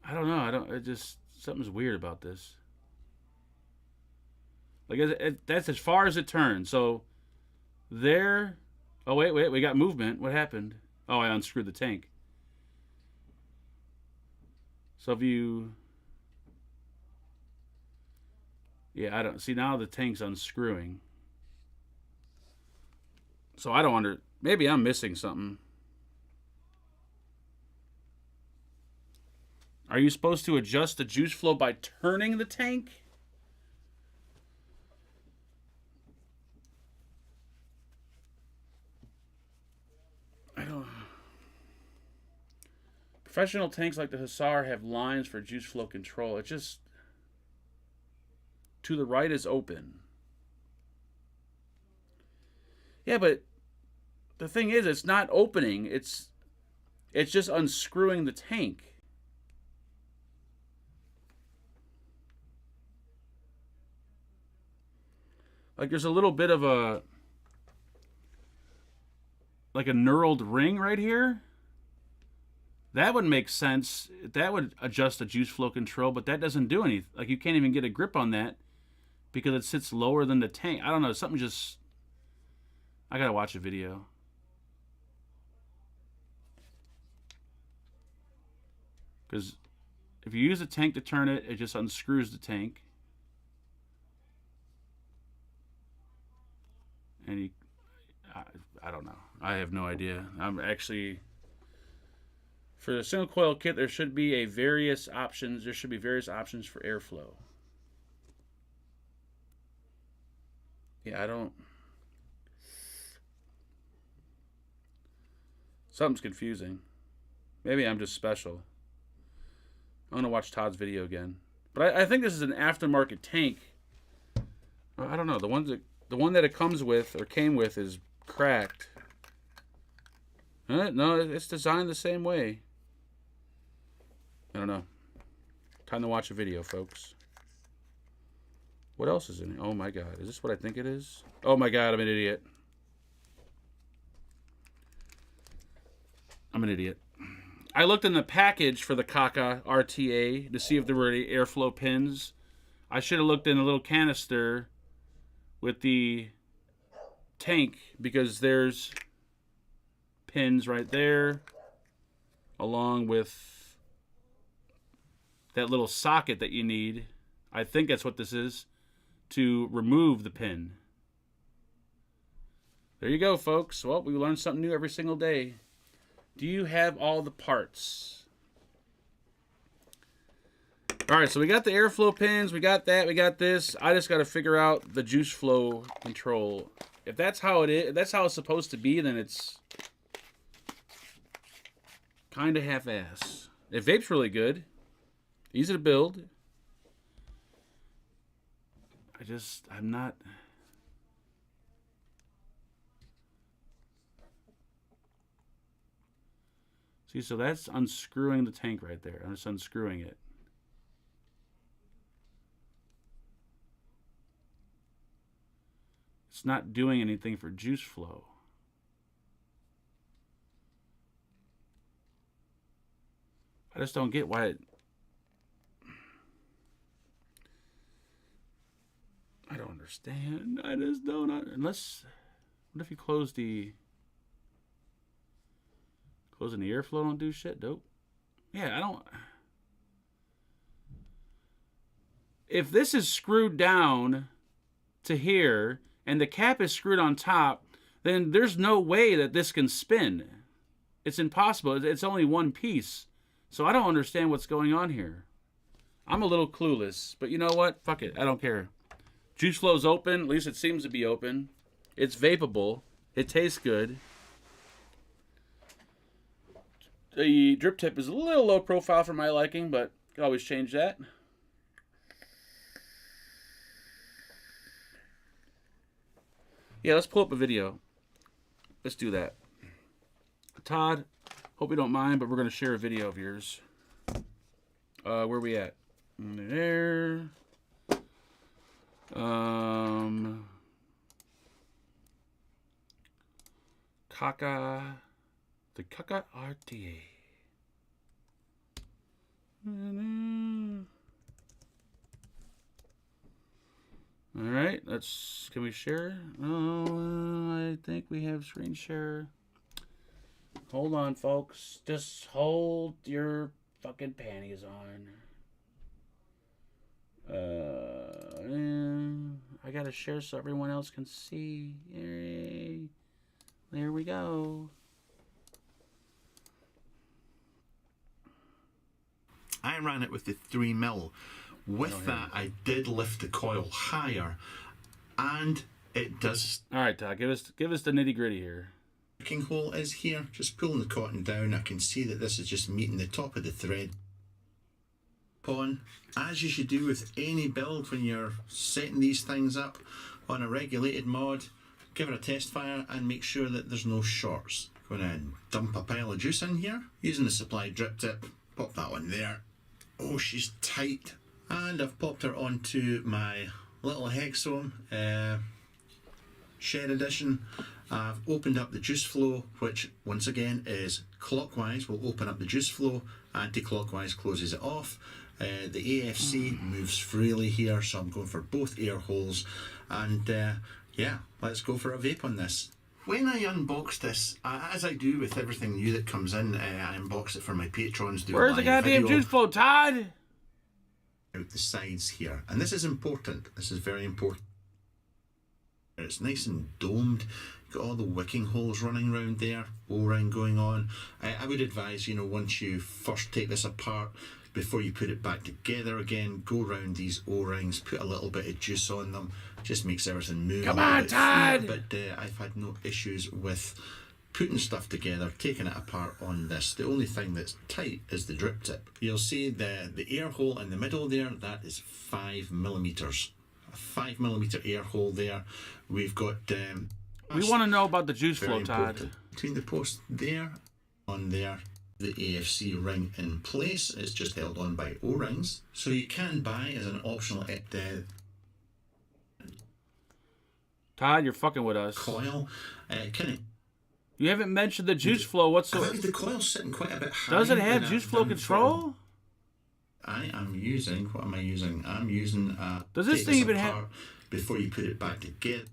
I don't know. It just... Something's weird about this. Like, that's as far as it turns. So, there... Oh, wait. We got movement. What happened? Oh, I unscrewed the tank. So if you... Yeah, I don't... See, now the tank's unscrewing. So I don't maybe I'm missing something. Are you supposed to adjust the juice flow by turning the tank? I don't... Professional tanks like the Hussar have lines for juice flow control. It just... To the right is open. Yeah, but the thing is, it's not opening. It's just unscrewing the tank. Like there's a little bit of a... Like a knurled ring right here. That would make sense. That would adjust the juice flow control, but that doesn't do anything. Like you can't even get a grip on that because it sits lower than the tank. I don't know. Something just... I gotta watch a video. Because if you use a tank to turn it, it just unscrews the tank. And I don't know. I have no idea. I'm actually... For the single coil kit, there should be various options. There should be various options for airflow. Yeah, I don't... Something's confusing. Maybe I'm just special. I'm gonna watch Todd's video again. But I think this is an aftermarket tank. I don't know. The one that it comes with or came with is cracked. No, it's designed the same way. I don't know. Time to watch a video, folks. What else is in it? Oh my god. Is this what I think it is? Oh my god, I'm an idiot. I'm an idiot. I looked in the package for the Kaka RTA to see if there were any airflow pins. I should have looked in a little canister with the tank because there's pins right there along with that little socket that you need. I think that's what this is, to remove the pin. There you go, folks. Well, we learn something new every single day. Do you have all the parts? All right, so we got the airflow pins. We got that. We got this. I just got to figure out the juice flow control. If that's how it is, if that's how it's supposed to be, then it's kind of half-ass. It vapes really good. Easy to build. I'm not... See, so that's unscrewing the tank right there. I'm just unscrewing it. It's not doing anything for juice flow. I just don't get why it... I don't understand. I just don't... Unless... What if you close the... Closing the airflow don't do shit? Dope. Yeah, I don't... If this is screwed down to here, and the cap is screwed on top, then there's no way that this can spin. It's impossible. It's only one piece. So I don't understand what's going on here. I'm a little clueless. But you know what? Fuck it. I don't care. Juice flow's open. At least it seems to be open. It's vapeable. It tastes good. The drip tip is a little low profile for my liking, but you can always change that. Yeah, let's pull up a video. Let's do that. Todd, hope you don't mind, but we're going to share a video of yours. Where are we at? There. Kaka... The Kaka RTA. Alright, can we share? Oh, I think we have screen share. Hold on, folks. Just hold your fucking panties on. I gotta share so everyone else can see. Yay. There we go. I ran it with the 3mm. With that, I did lift the coil higher, and it does. All right, Todd, give us the nitty gritty here. Working hole is here. Just pulling the cotton down, I can see that this is just meeting the top of the thread. On, as you should do with any build when you're setting these things up on a regulated mod, give it a test fire and make sure that there's no shorts. Going to dump a pile of juice in here using the supply drip tip. Pop that one there. Oh, she's tight. And I've popped her onto my little Hexome Shed Edition. I've opened up the juice flow, which once again is clockwise will open up the juice flow, anti-clockwise closes it off. The AFC moves freely here, so I'm going for both air holes. And yeah, let's go for a vape on this. When I unbox this, as I do with everything new that comes in, I unbox it for my patrons. Where's the goddamn juice flow, Todd? Out the sides here, and this is important. This is very important. It's nice and domed. Got all the wicking holes running around there. O-ring going on. I would advise, once you first take this apart, before you put it back together again, go around these O-rings, put a little bit of juice on them. Just makes everything move. Come on, Todd! But I've had no issues with putting stuff together, taking it apart on this. The only thing that's tight is the drip tip. You'll see the air hole in the middle there, that is 5mm. A 5mm air hole there. We've got... we want to know about the juice very flow, Todd. important. Between the post there, on there, the AFC ring in place. It's just held on by O-rings. So you can buy as an optional Todd, you're fucking with us. coil. You haven't mentioned the juice flow whatsoever. The coil's sitting quite a bit higher. Does it have than juice I've flow done control? I am using, what am I using? I'm using Does this take thing even apart have... before you put it back together.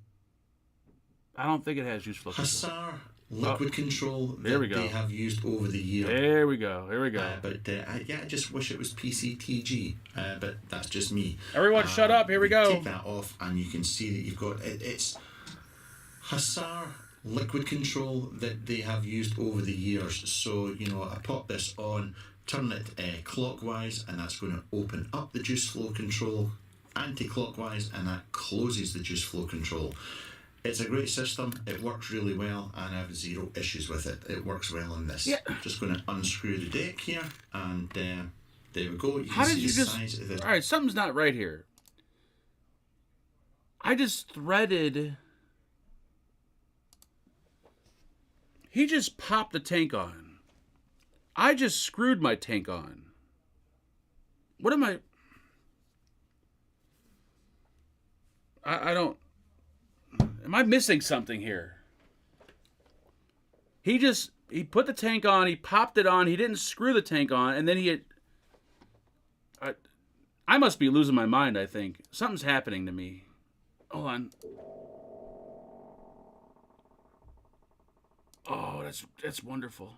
I don't think it has juice flow control. Hussar liquid control there we that go. they have used over the year. There we go. Here we go. I just wish it was PCTG, but that's just me. Everyone shut up. Here we go. Take that off and you can see that you've got, it's Hussar liquid control that they have used over the years. So, you know, I pop this on, turn it clockwise, and that's going to open up the juice flow control, anti-clockwise, and that closes the juice flow control. It's a great system, it works really well, and I have zero issues with it. It works well on this. Yeah. Just going to unscrew the deck here, and there we go. You can How did see you the just... size of the... Alright, something's not right here. I just threaded... He just popped the tank on. I just screwed my tank on. What am I... I don't... Am I missing something here? He put the tank on, he popped it on, he didn't screw the tank on, and then he had... I must be losing my mind, I think. Something's happening to me. Hold on. Oh, that's wonderful.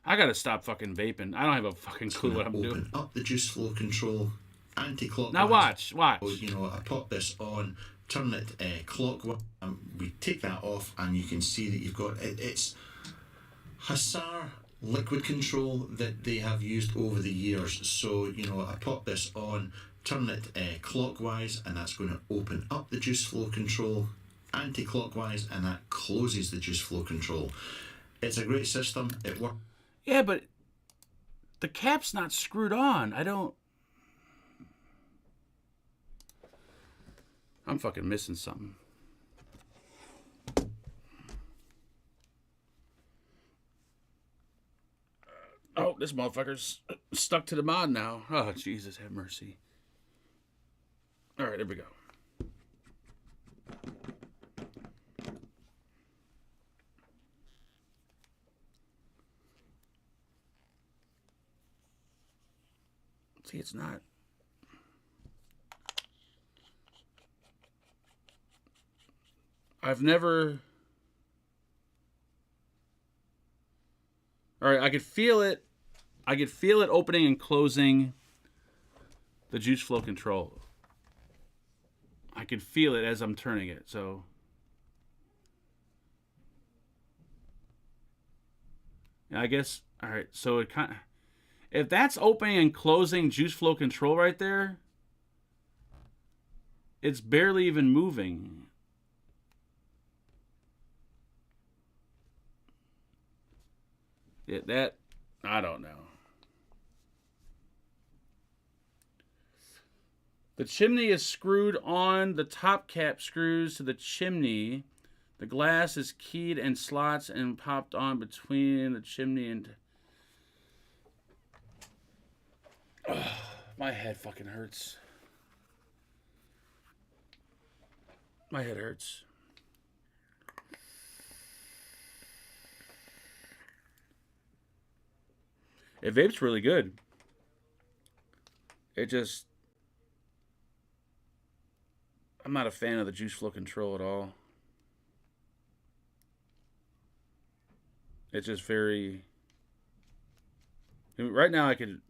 I gotta stop fucking vaping. I don't have a fucking clue what I'm doing. Open up the juice flow control, anti-clockwise. Now watch. You know, I pop this on, turn it clockwise, and we take that off, and you can see that you've got it's Hussar liquid control that they have used over the years. So, you know, I pop this on, turn it clockwise, and that's going to open up the juice flow control, anti-clockwise, and that closes the juice flow control. It's a great system. It works. Yeah, but the cap's not screwed on. I'm fucking missing something. Oh, this motherfucker's stuck to the mod now. Oh, Jesus, have mercy. All right, there we go. See, it's not. I've never... All right, I could feel it. I could feel it opening and closing the juice flow control. I can feel it as I'm turning it, so... I guess, all right, so it kind of... If that's opening and closing juice flow control right there, it's barely even moving. That, I don't know. The chimney is screwed on. The top cap screws to the chimney. The glass is keyed and slots and popped on between the chimney and... Ugh, my head fucking hurts. My head hurts. It vapes really good. It just... I'm not a fan of the juice flow control at all. It's just very... Right now I could...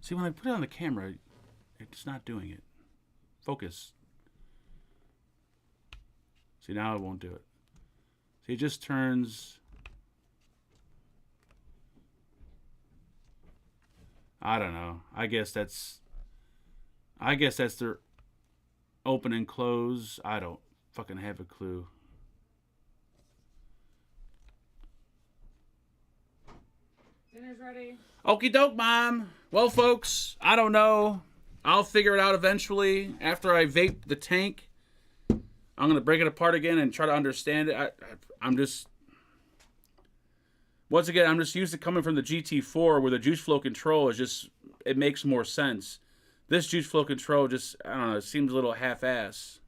See, when I put it on the camera, it's not doing it. Focus. See, now it won't do it. See, it just turns... I don't know. I guess that's their open and close. I don't fucking have a clue. Dinner's ready. Okie doke, Mom. Well, folks, I don't know. I'll figure it out eventually. After I vape the tank, I'm going to break it apart again and try to understand it. I'm just... Once again, I'm just used to coming from the GT4 where the juice flow control is just... It makes more sense. This juice flow control just, I don't know, it seems a little half-ass.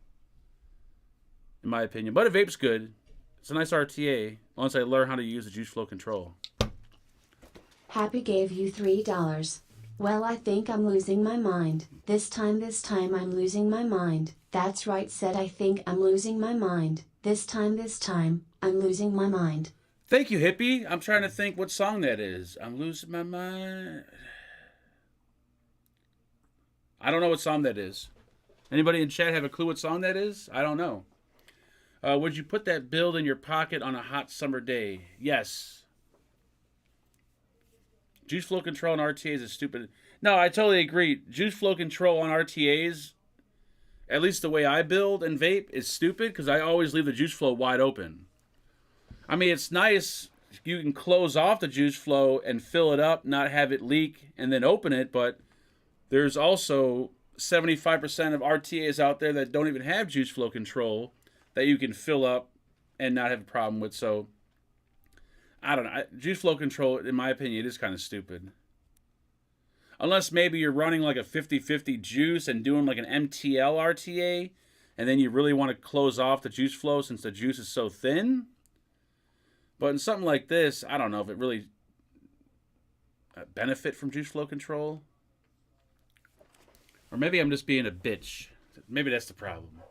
In my opinion. But it vapes good. It's a nice RTA. Once I learn how to use the juice flow control. Happy gave you $3. Well, I think I'm losing my mind. This time I'm losing my mind. That's right, said I think I'm losing my mind. This time I'm losing my mind. Thank you, hippie. I'm trying to think what song that is. I'm losing my mind. I don't know what song that is. Anybody in chat have a clue what song that is? I don't know. Would you put that build in your pocket on a hot summer day? Yes. Juice flow control on RTAs is stupid. No, I totally agree. Juice flow control on RTAs, at least the way I build and vape, is stupid because I always leave the juice flow wide open. I mean, it's nice. You can close off the juice flow and fill it up, not have it leak, and then open it, but there's also 75% of RTAs out there that don't even have juice flow control that you can fill up and not have a problem with. So, I don't know. Juice flow control, in my opinion, is kind of stupid. Unless maybe you're running like a 50-50 juice and doing like an MTL RTA, and then you really want to close off the juice flow since the juice is so thin. But in something like this, I don't know if it really benefit from juice flow control. Or maybe I'm just being a bitch. Maybe that's the problem.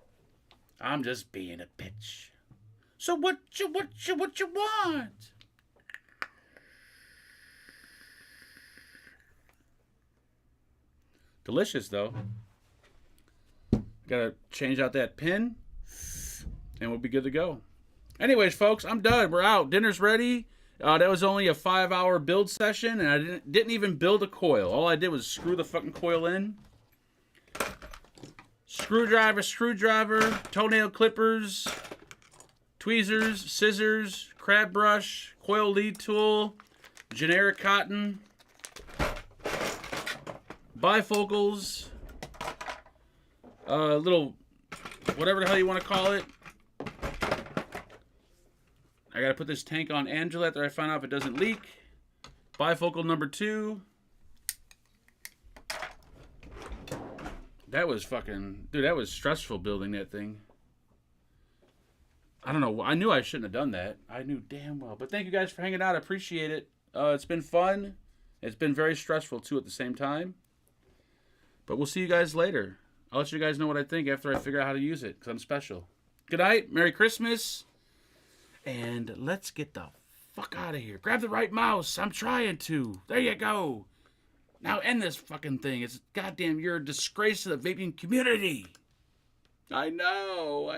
I'm just being a bitch. So what you want? Delicious though. Gotta change out that pin, and we'll be good to go. Anyways, folks, I'm done. We're out. Dinner's ready. That was only a 5-hour build session, and I didn't even build a coil. All I did was screw the fucking coil in. Screwdriver, toenail clippers, tweezers, scissors, crab brush, coil lead tool, generic cotton, bifocals, little, whatever the hell you want to call it. I gotta put this tank on Angela after I find out if it doesn't leak. Bifocal number 2. That was fucking... Dude, that was stressful building that thing. I don't know. I knew I shouldn't have done that. I knew damn well. But thank you guys for hanging out. I appreciate it. It's been fun. It's been very stressful, too, at the same time. But we'll see you guys later. I'll let you guys know what I think after I figure out how to use it, because I'm special. Good night. Merry Christmas. And let's get the fuck out of here. Grab the right mouse. I'm trying to. There you go. Now end this fucking thing. It's goddamn, you're a disgrace to the vaping community. I know.